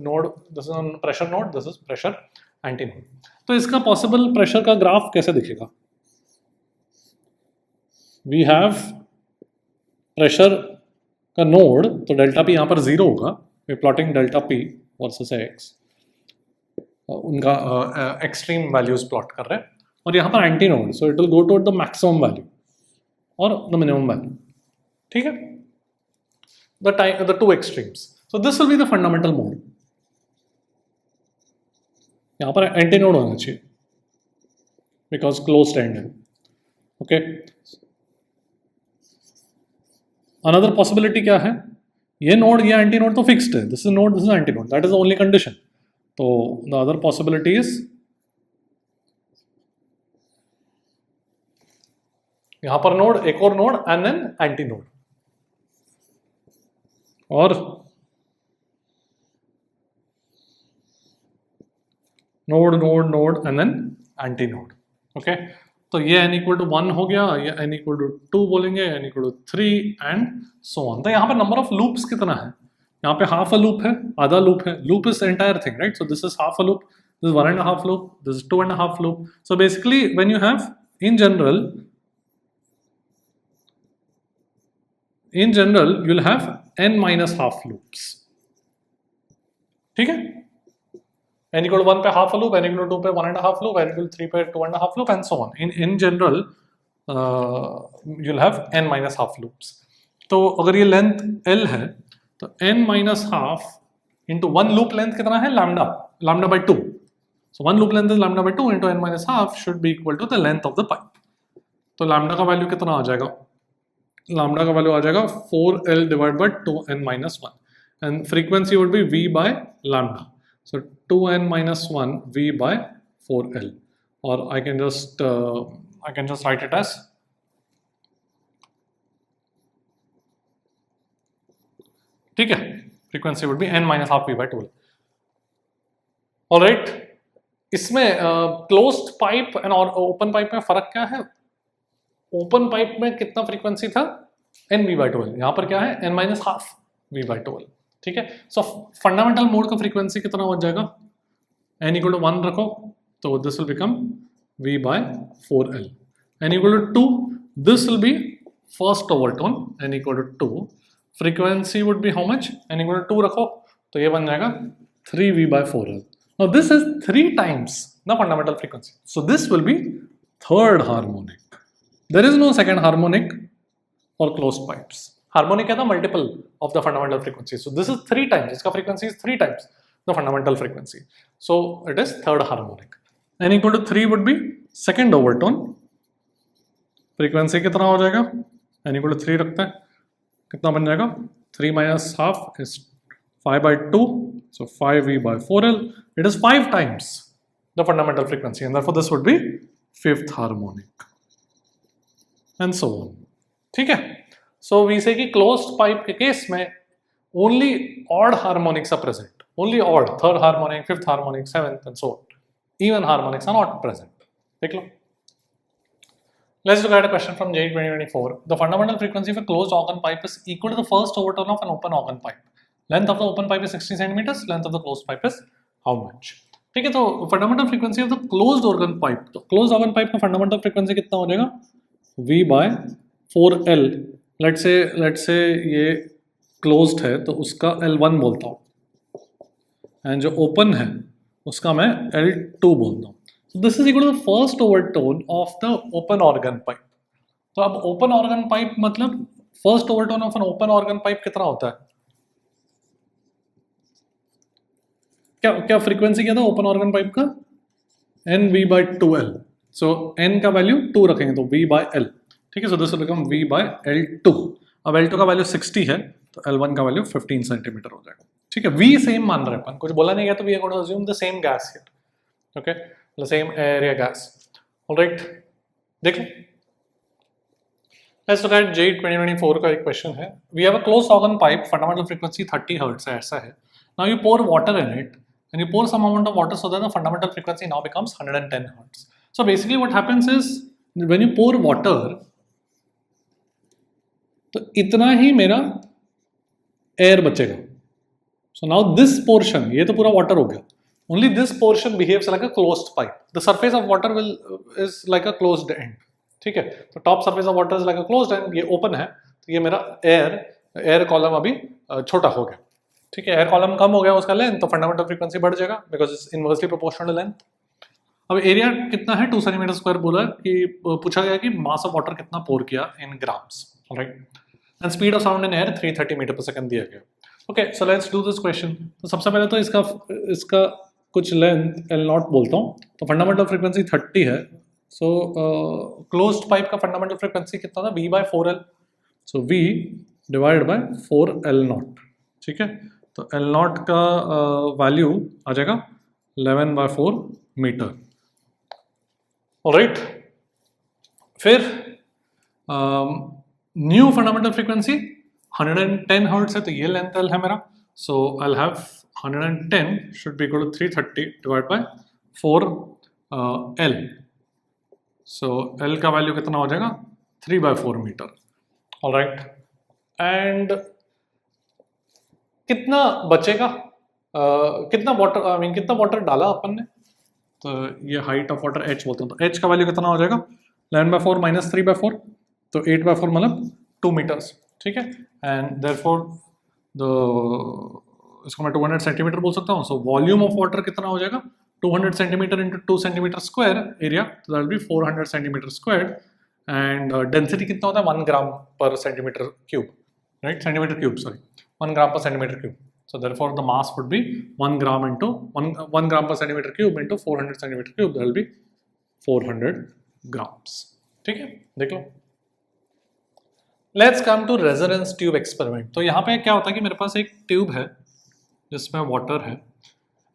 node this is a pressure node, this is pressure antinode. तो इसका possible pressure का ग्राफ कैसे दिखेगा? We have pressure का नोड, तो डेल्टा पी यहाँ पर 0 होगा. We plotting delta P versus X, उनका एक्सट्रीम वैल्यूज प्लॉट कर रहे हैं, और यहाँ पर anti node, so it will go to the maximum value और द मिनिमम वैल्यू. ठीक है, the two extremes. So this will be the fundamental mode. यहाँ पर एंटी नोड होना चाहिए बिकॉज क्लोज्ड एंड है. ओके, अनदर पॉसिबिलिटी क्या है, ये नोड ये एंटी नोड तो फिक्स्ड है, this is node, this is antinode, that is the only condition. तो द अदर पॉसिबिलिटी इज यहां पर नोड, एक और node and then antinode, और node node node and then antinode. Okay, तो ये n equal to 1 हो गया, ये n इक्वल टू 2 बोलेंगे, n equal to 3 and so on. तो यहाँ पर नंबर ऑफ लूप्स कितना है, यहाँ पे हाफ अ लूप है, आधा लूप है. Loop is entire thing, right. So this is half a loop, this is 1.5 loop, this is 2.5 loop. So basically when you have in general you'll have n minus half loops. ठीक है, n equal to 1 पे half a loop, n equal to 2 पे 1.5 loop, n equal to 3 पे 2.5 loop, and so on. In general, you'll have n minus half loops. तो अगर ये length l है तो n minus half into one loop length कितना है? lambda by 2. So one loop length is lambda by 2 into n minus half should be equal to the length of the pipe. तो lambda का value कितना आ जाएगा? lambda का value आ जाएगा 4l divided by 2n minus 1, and frequency would be v by lambda. So 2n minus 1 v by 4l, or I can just write it as ठीक है, frequency would be n minus half v by 2l. Alright, इसमें closed pipe and और open pipe में फर्क क्या है? Open pipe में कितना frequency था? n v by 2l. यहाँ पर क्या है? n minus half v by 2l. ठीक है. सो फंडामेंटल मोड का फ्रीक्वेंसी कितना हो जाएगा? n इक्वल टू 1 रखो तो this will become v by 4l. n equal to 2, this will be first overtone, n equal to 2. Frequency would be how much? n equal to 2 रखो तो ये बन जाएगा 3v by 4l. Now this is 3 times the fundamental frequency, so this will be third harmonic. There is no second harmonic for closed pipes. Harmonic है ना multiple of the fundamental frequency. So this is 3 times, इसका frequency is 3 times the fundamental frequency. So it is third harmonic. n equal to 3 would be second overtone. Frequency कितना हो जाएगा? n equal to 3 रखते हैं, कितना बन जाएगा? 3 minus half is 5 by 2, so 5v by 4l. It is 5 times the fundamental frequency, and therefore this would be fifth harmonic, and so on. ठीक है. So we say कि closed pipe के case में only odd harmonics are present. Only odd, third harmonic, fifth harmonic, seventh, and so on. Even harmonics are not present. देख लो. Let's look at a question from JEE 2024. The fundamental frequency of a closed organ pipe is equal to the first overtone of an open organ pipe. Length of the open pipe is 60 centimeters. Length of the closed pipe is how much? ठीक है. तो fundamental frequency of the closed organ pipe. तो closed organ pipe का fundamental frequency कितना हो जाएगा? V by 4L. Let's say ये closed है तो उसका L1 बोलता हूँ, and जो open है उसका मैं L2 बोलता हूँ. So this is equal to the first overtone of the open organ pipe. तो अब open organ pipe मतलब first overtone of an open organ pipe कितना होता है? क्या फ्रीक्वेंसी क्या था ओपन ऑर्गन पाइप का? nv by 2l. So n का वैल्यू 2 रखेंगे तो v by l. ठीक है. So this will become v by l2. अब l2 का वैल्यू 60 है तो l1 का वैल्यू 15 सेंटीमीटर हो जाएगा. ठीक है. v सेम मान रहे हैं, कुछ बोला नहीं गया तो we are going to assume the same gas here. Okay, the same area gas. Alright, देख लो. लेट्स लुक एट JEE 2024 का एक क्वेश्चन है. We have a closed organ pipe, fundamental frequency 30 hertz है, ऐसा है. Now you pour water in it and you pour some amount of water so that the fundamental frequency now becomes 110 hertz. So basically what happens is when you pour water, तो इतना ही मेरा air बचेगा. So now this portion, ये तो पूरा water हो गया. Only this portion behaves like a closed pipe. The surface of water is like a closed end. ठीक है. तो top surface of water is like a closed end. ये open है तो ये मेरा air column अभी छोटा हो गया. ठीक है. एयर कॉलम कम हो गया उसका लेंथ, तो फंडामेंटल फ्रीक्वेंसी बढ़ जाएगा because it's inversely proportional to length. अब एरिया कितना है? 2 सेंटीमीटर स्क्वायर बोला कि पूछा गया कि मास ऑफ वाटर कितना पोर किया in grams. Alright, and speed of sound in air 330 metre per second दिया गया. Okay, so let's do this question. तो सबसे पहले तो इसका कुछ लेंथ L0 बोलता हूँ. तो फंडामेंटल फ्रीक्वेंसी 30 है. सो क्लोज्ड पाइप का फंडामेंटल फ्रीक्वेंसी कितना था? V by 4L. So V divide by 4L0. ठीक है. तो L0 का वैल्यू आ जाएगा 11 by 4 मीटर. ऑलराइट, फिर न्यू फंडामेंटल फ्रीक्वेंसी 110 हर्ट्ज है तो ये लेंथ L है मेरा. So I will have 110 should be equal to 330 divide by 4L. So L का वैल्यू कितना हो जाएगा? 3 by 4 मीटर. ऑलराइट, एंड कितना बचेगा? कितना वाटर डाला अपन ने? तो ये हाइट ऑफ वाटर h बोलते हैं. तो h का वैल्यू कितना हो जाएगा? 11 by 4 माइनस 3 by 4, तो 8 by 4 मतलब 2 मीटर्स. ठीक है. एंड देयरफॉर द इसको मैं 200 सेंटीमीटर बोल सकता हूँ. सो वॉल्यूम ऑफ वाटर कितना हो जाएगा, 200 centimetre into 2 centimetre square area, तो that will be 400 centimetre square. And density कितना होता है, 1 gram per centimetre cube, right, centimetre cube, sorry, 1 gram per centimetre cube. So therefore the mass would be 1 gram into 1 gram per centimeter cube into 400 centimeter cube, that will be 400 grams. ठीक है, देख लो. Let's come to resonance tube experiment. तो यहाँ पे क्या होता है कि मेरे पास एक ट्यूब है जिसमें वाटर है,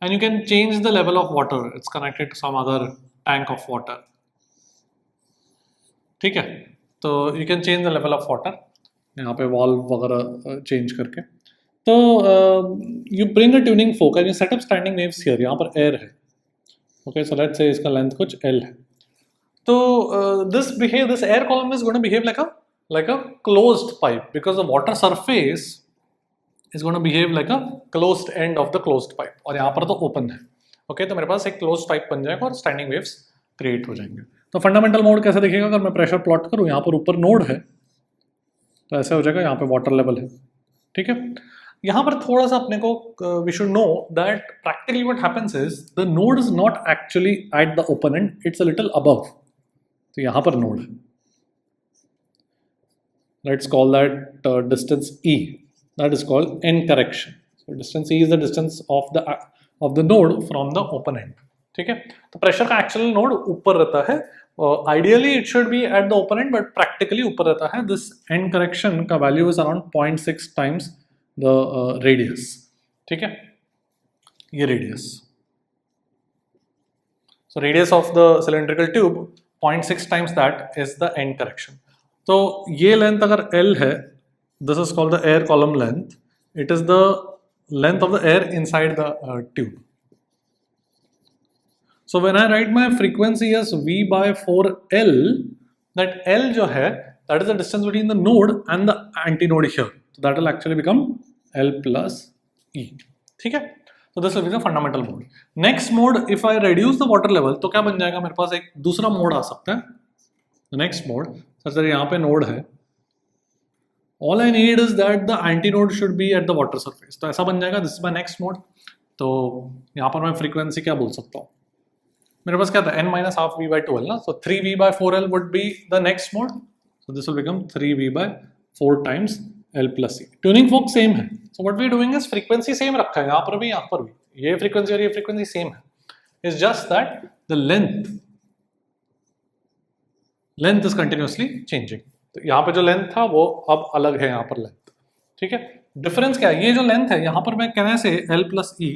and you can change the level of water. It's connected to some other tank of water. ठीक है, तो you can change the level of water. यहाँ पे वॉल्व वगैरह चेंज करके. तो you bring a tuning folk and you set up standing waves here. यहाँ पर एयर है, ओके, सो लेट्स से इसका लेंथ कुछ L है. तो this air column is going to behave like a closed pipe because the water surface is going to behave like a closed end of the closed pipe. और यहाँ पर तो open है, okay, तो मेरे पास एक क्लोज्ड पाइप बन जाएगा और स्टैंडिंग वेव्स क्रिएट हो जाएंगे. तो फंडामेंटल मोड कैसे दिखेगा, अगर मैं प्रेशर प्लॉट करूँ, यहाँ पर ऊपर नोड है तो ऐसे हो जाएगा, यहाँ पे वाटर लेवल है. ठीक है, यहाँ पर थोड़ा सा अपने को we should know that practically what happens is the node is not actually at the open end, it's a little above. तो यहाँ पर नोड है, let's call that distance E, that is called end correction. So distance E is the distance of the node from the open end. ठीक है, तो pressure का actual node ऊपर रहता है, ideally it should be eight the open and but practically ऊपर रहता है. दिस एंड करेक्शन का value is around 0.6 times the radius. ठीक है, ये radius, so radius of the cylindrical tube 0.6 times that is the end correction. तो ये length अगर L है, this is called the air column length. It is the length of the air inside the tube. So when I write my frequency as V by 4L, that L जो है, that is the distance between the node and the antinode here. So that will actually become L plus E. ठीक है, so this will be the fundamental mode. Next mode, if I reduce the water level, तो क्या बन जाएगा, मेरे पास एक दूसरा मोड आ सकता है. The next mode, सर यहाँ पे नोड है, all I need is that the antinode should be at the water surface. तो ऐसा बन जाएगा, this is my next mode. तो यहाँ पर मैं frequency क्या बोल सकता हूँ, मेरे पास क्या था, n minus half V by 2L ना, so 3V by 4L would be the next mode. So this will become 3V by 4 times L plus E. Tuning fork same है, so what we are doing is frequency same रखा है, यहाँ पर भी यहाँ पर भी, ये frequency और ये frequency same है. It's just that the length is continuously changing. तो यहाँ पे जो लेंथ था वो अब अलग है, यहाँ पर लेंथ. ठीक है, डिफरेंस क्या है, ये जो लेंथ है यहाँ पर मैं कहने से L plus E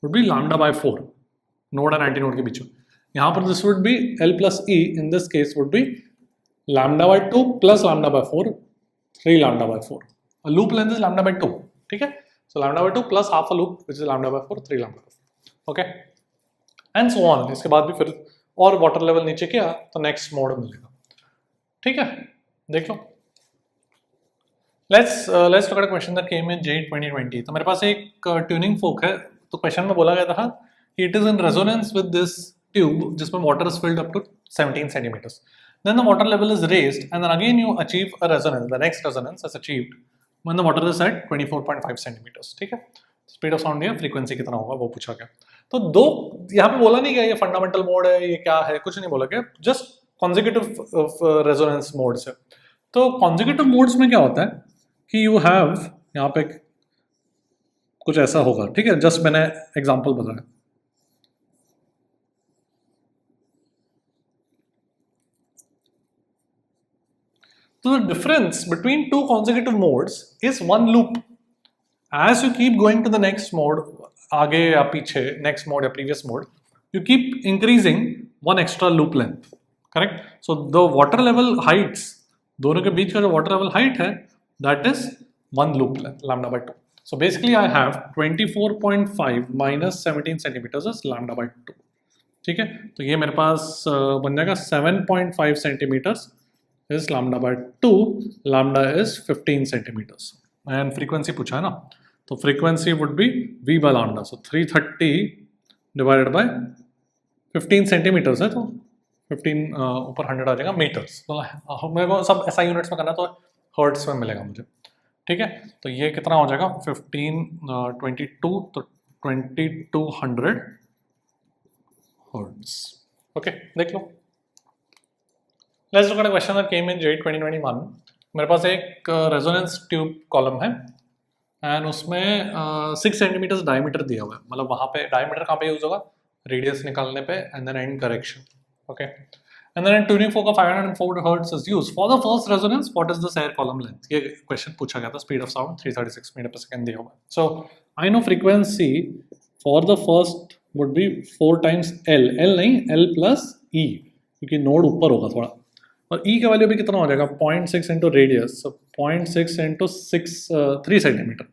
would be lambda by 4, node and anti node के बीच में. यहाँ पर this would be L plus E, in this case would be lambda by 2 plus lambda by 4, 3 lambda by 4. A loop length is lambda by 2. ठीक है, so lambda by 2 plus half a loop which is lambda by 4, 3 lambda by 4. Okay, and so on. इसके बाद भी फिर और water level नीचे किया तो नेक्स्ट मोड मिलेगा. ठीक है, देख लो. let's look at a question that came in JEE 2020. तो मेरे पास एक ट्यूनिंग फोक है, तो क्वेश्चन में बोला गया था it is in resonance with this tube जिसमें water is filled up to 17 centimeters. Then the water level is raised and then again you achieve a resonance. The next resonance is achieved when the water is at 24.5 centimeters. ठीक है, speed of sound या frequency कितना होगा वो पूछा गया. तो दो यहाँ पे बोला नहीं गया ये फंडामेंटल मोड है, ये क्या है, कुछ नहीं बोला गया, जस्ट कॉन्जिक्यूटिव रेजोनेंस मोड्स है. तो कॉन्जिक्यूटिव मोड्स में क्या होता है कि यू हैव यहाँ पे कुछ ऐसा होगा. ठीक है, जस्ट मैंने एग्जाम्पल बताया. So the difference between two consecutive modes is one loop. As you keep going to the next mode, आगे या पीछे, next mode या previous mode, you keep increasing one extra loop length. Correct? So the water level heights, दोनों के बीच का जो water level height है, that is one loop length, lambda by 2. So basically I have 24.5 minus 17 centimeters is lambda by 2. ठीक है, तो ये मेरे पास बन जाएगा 7.5 centimeters is lambda by 2, lambda is 15 centimeters and frequency पूछा है ना, तो frequency would be V by lambda. So 330 divided by 15 centimeters है, तो 15 ऊपर 100 आ जाएगा मीटर्स. तो मेरे को सब ऐसा यूनिट्स में करना तो हर्ट्स में मिलेगा मुझे. ठीक है, तो ये कितना हो जाएगा 22 तो 2200 हर्ट्ज। ओके, देख लो। Let's look at a question that came in JEE 2021। मेरे पास एक रेजोनेंस ट्यूब कॉलम है एंड उसमें 6 सेंटीमीटर डायमीटर दिया हुआ है, मतलब वहाँ पे डायमीटर कहाँ पे यूज होगा, रेडियस निकालने पे and then end correction. Okay, and then tuning fork of 504 hertz is used for the first resonance. What is the air column length? ये क्वेश्चन पूछा गया था। Speed of sound 336 metre per second दिया हुआ है। So I know frequency for the first would be 4 times L, L नहीं L plus E, क्योंकि node ऊपर होगा थोड़ा, और E का वैल्यू भी कितना हो जाएगा 0.6 into radius, so 0.6 into 3 centimetre,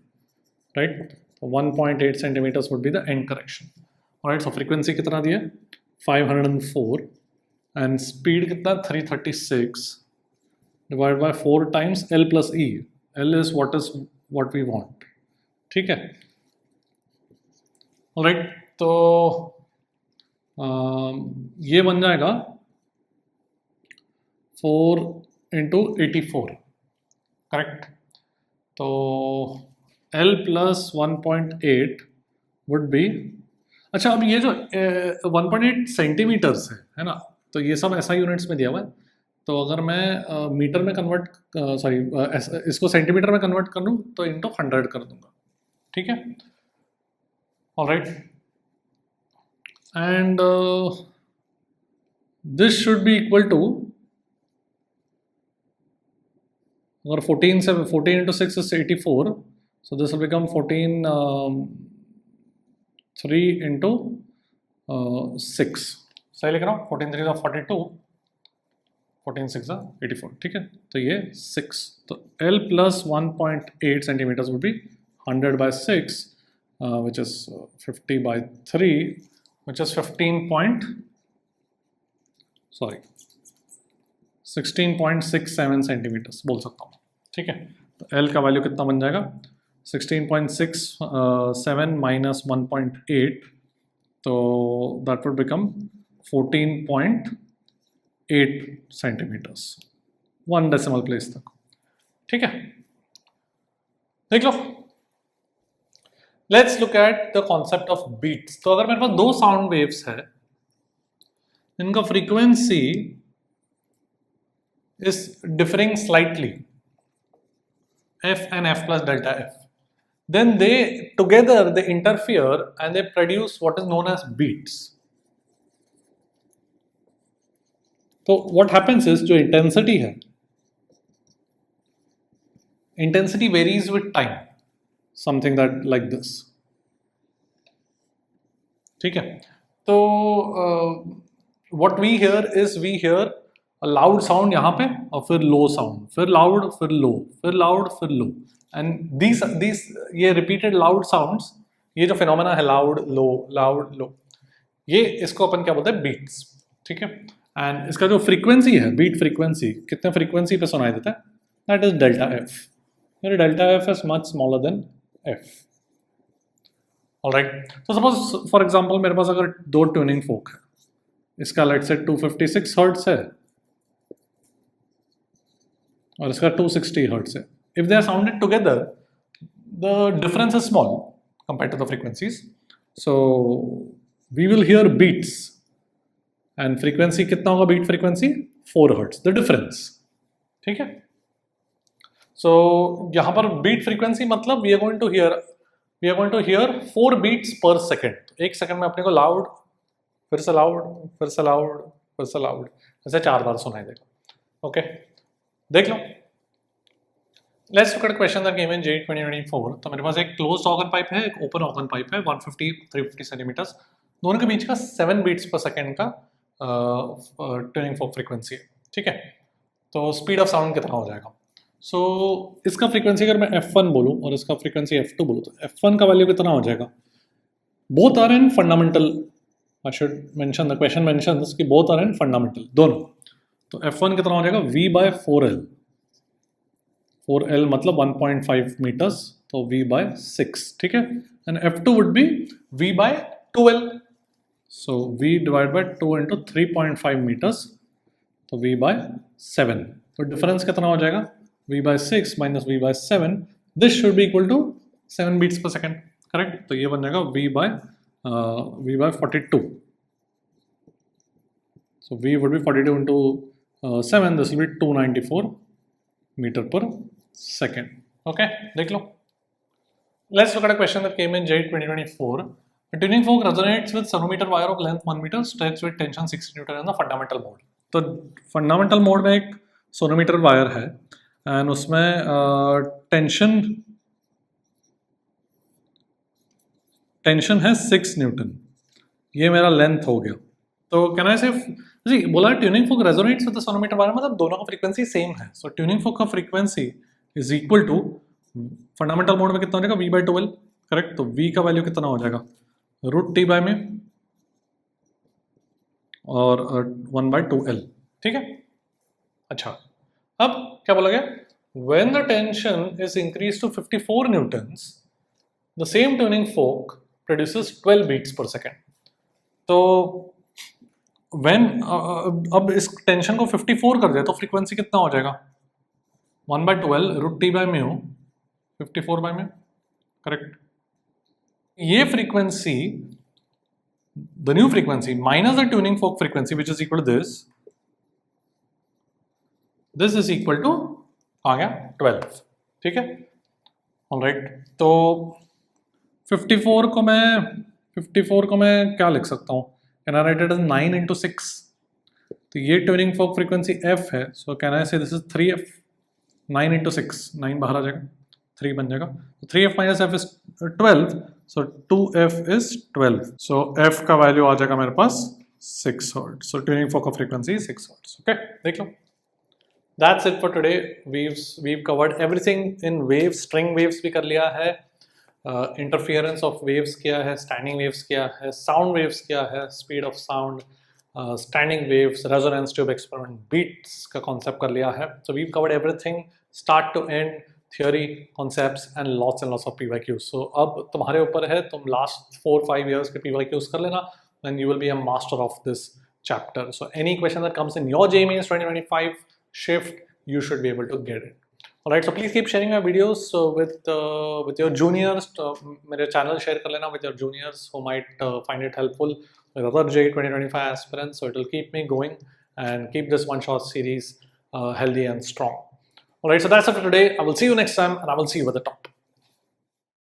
right, 1.8 centimetres would be the end correction. Right, so frequency कितना दिया 504 एंड स्पीड कितना 336 divide by 4 times L plus E। L is what we want, ठीक है, ऑलराइट। तो ये बन जाएगा 4 इंटू 84, करेक्ट। तो L प्लस 1.8 वुड बी, अच्छा अब ये जो 1.8 सेंटीमीटर्स है ना, तो ये सब SI यूनिट्स में दिया हुआ है। तो अगर मैं मीटर में कन्वर्ट, सॉरी इसको सेंटीमीटर में कन्वर्ट कर दूँ तो इंटू 100 कर दूंगा, ठीक है, alright. And this should be equal to, अगर 14 से 14 into 6 is 84, so this will become 3 into 6, सही लिख रहा हूँ, 14 3 42, 14 6 84, ठीक है। तो ये 6, तो L plus 1.8 centimetres would be 100 by 6, which is 50 by 3, which is 16.67 centimetres बोल सकता हूँ, ठीक है। तो L का वैल्यू कितना बन जाएगा 16.67 माइनस 1.8, तो that would become 14.8 centimetres, 1 decimal place तक, ठीक है। देख लो, let's look at the concept of beats. तो अगर मेरे पास 2 साउंड वेव्स है, इनका frequency is differing slightly, F and F plus delta F, then they together they interfere and they produce what is known as beats. तो what happens is, जो intensity है, intensity varies with time, something that like this, ठीक है। तो what we hear is we hear a loud sound यहाँ पे और फिर low sound, फिर loud, फिर low, फिर loud, फिर low, and these ये repeated loud sounds, ये जो phenomena है loud low, ये इसको अपन क्या बोलते हैं beats, ठीक है। एंड इसका जो फ्रीक्वेंसी है, बीट फ्रीक्वेंसी, कितने फ्रीक्वेंसी पे सुनाई देता है, that is delta F. Delta F is much smaller than F, alright. तो सपोज फॉर एग्जांपल मेरे पास अगर 2 ट्यूनिंग फोक है, इसका लेट्स से 256 हर्ट्ज है और इसका 260 हर्ट्ज है। If they are sounded together the difference is small compared to the frequencies, so we will hear beats and frequency कितना होगा, beat frequency 4 hertz, the difference, ठीक है। सो यहाँ पर बीट फ्रीक्वेंसी मतलब we are going to hear 4 beats पर second. एक second में अपने को लाउड, फिर से लाउड, फिर से लाउड, फिर से लाउड, ऐसे 4 बार सुनाई देगा, ओके। देख लो, let's look at question that came in JEE 2024। तो मेरे पास एक क्लोज्ड ऑर्गन पाइप है, एक ओपन ऑर्गन पाइप है, 150-350 सेंटीमीटर्स, दोनों के बीच का 7 बीट्स पर सेकेंड का ट्यूनिंग फोक फ्रीक्वेंसी है, ठीक है। तो स्पीड ऑफ साउंड कितना हो जाएगा, सो इसका फ्रीक्वेंसी अगर मैं F1 बोलूँ और इसका फ्रीक्वेंसी F2 बोलूँ, तो F1 का वैल्यू कितना हो जाएगा, both are in fundamental, I should mention the question mentions कि बोथ आर इन फंडामेंटल, दोनों। तो F1 कितना हो जाएगा V/4L, 4L मतलब 1.5 मीटर्स, तो V/6, ठीक है। And F2 would be V/2L, so V divided by 2 into 3.5 meters, तो V/7, तो डिफरेंस कितना हो जाएगा V/6 minus V/7 this should be equal to 7 beats पर सेकेंड, करेक्ट? तो ये बन जाएगा v by 42. So v would be 42 into 7, this will be 294 meter per second. Okay, देख लो. Let's look at a question that came in JEE 2024. A tuning fork resonates with sonometer wire of length 1 meter stretched with tension 60 Newton in the fundamental mode. तो fundamental mode में एक sonometer wire है and उसमें tension है 6 Newton. ये मेरा length हो गया. तो कैन आई से जी बोला tuning folk resonates with the sonometer wire, मतलब दोनों का फ्रीक्वेंसी सेम है. सो ट्यूनिंग फोक का frequency is equal to fundamental mode में कितना हो जाएगा v/12, करेक्ट? तो v का वैल्यू कितना हो जाएगा √t बाय में और 1/2L, ठीक है? अच्छा, अब क्या बोला गया? When the tension is increased to 54 newtons, the same tuning fork produces 12 beats per second. तो when अब इस टेंशन को 54 कर दिया तो फ्रीक्वेंसी कितना हो जाएगा 1/12 √t by mu 54 by mu, correct? ये frequency, the new frequency minus the tuning fork frequency which is equal to this is equal to आ गया 12, ठीक है? ऑलराइट, तो 54 को मैं क्या लिख सकता हूँ? Can I write it as 9 into 6. तो ये ट्यूनिंग फोक फ्रीक्वेंसी f है, सो कैन आई से दिस इज 3f. 9 into 6, 9 बाहर आ जाएगा, 3 बन जाएगा. तो 3f minus f is 12, so 2f is 12. So f का वैल्यू आ जाएगा मेरे पास 6 हर्ट्ज. सो ट्यूनिंग फोक का फ्रीक्वेंसी 6 हर्ट्ज. ओके, देख लो. That's it for today. We've covered everything in waves. String waves भी कर लिया है, interference of waves किया है, standing waves किया है, sound waves किया है, speed of sound, standing waves, resonance tube experiment, beats का concept कर लिया है. So we've covered everything, start to end, theory, concepts and lots of PYQs. So अब तुम्हारे ऊपर है, तुम last 4-5 years के PYQs कर लेना, then you will be a master of this chapter. So any question that comes in your JEE Mains 2025 shift, you should be able to get it. All right, so please keep sharing my videos with your juniors. मेरे channel share कर लेना with your juniors who might find it helpful, with other JEE 2025 aspirants. So it will keep me going and keep this one shot series healthy and strong. All right, so that's it for today. I will see you next time, and I will see you at the top.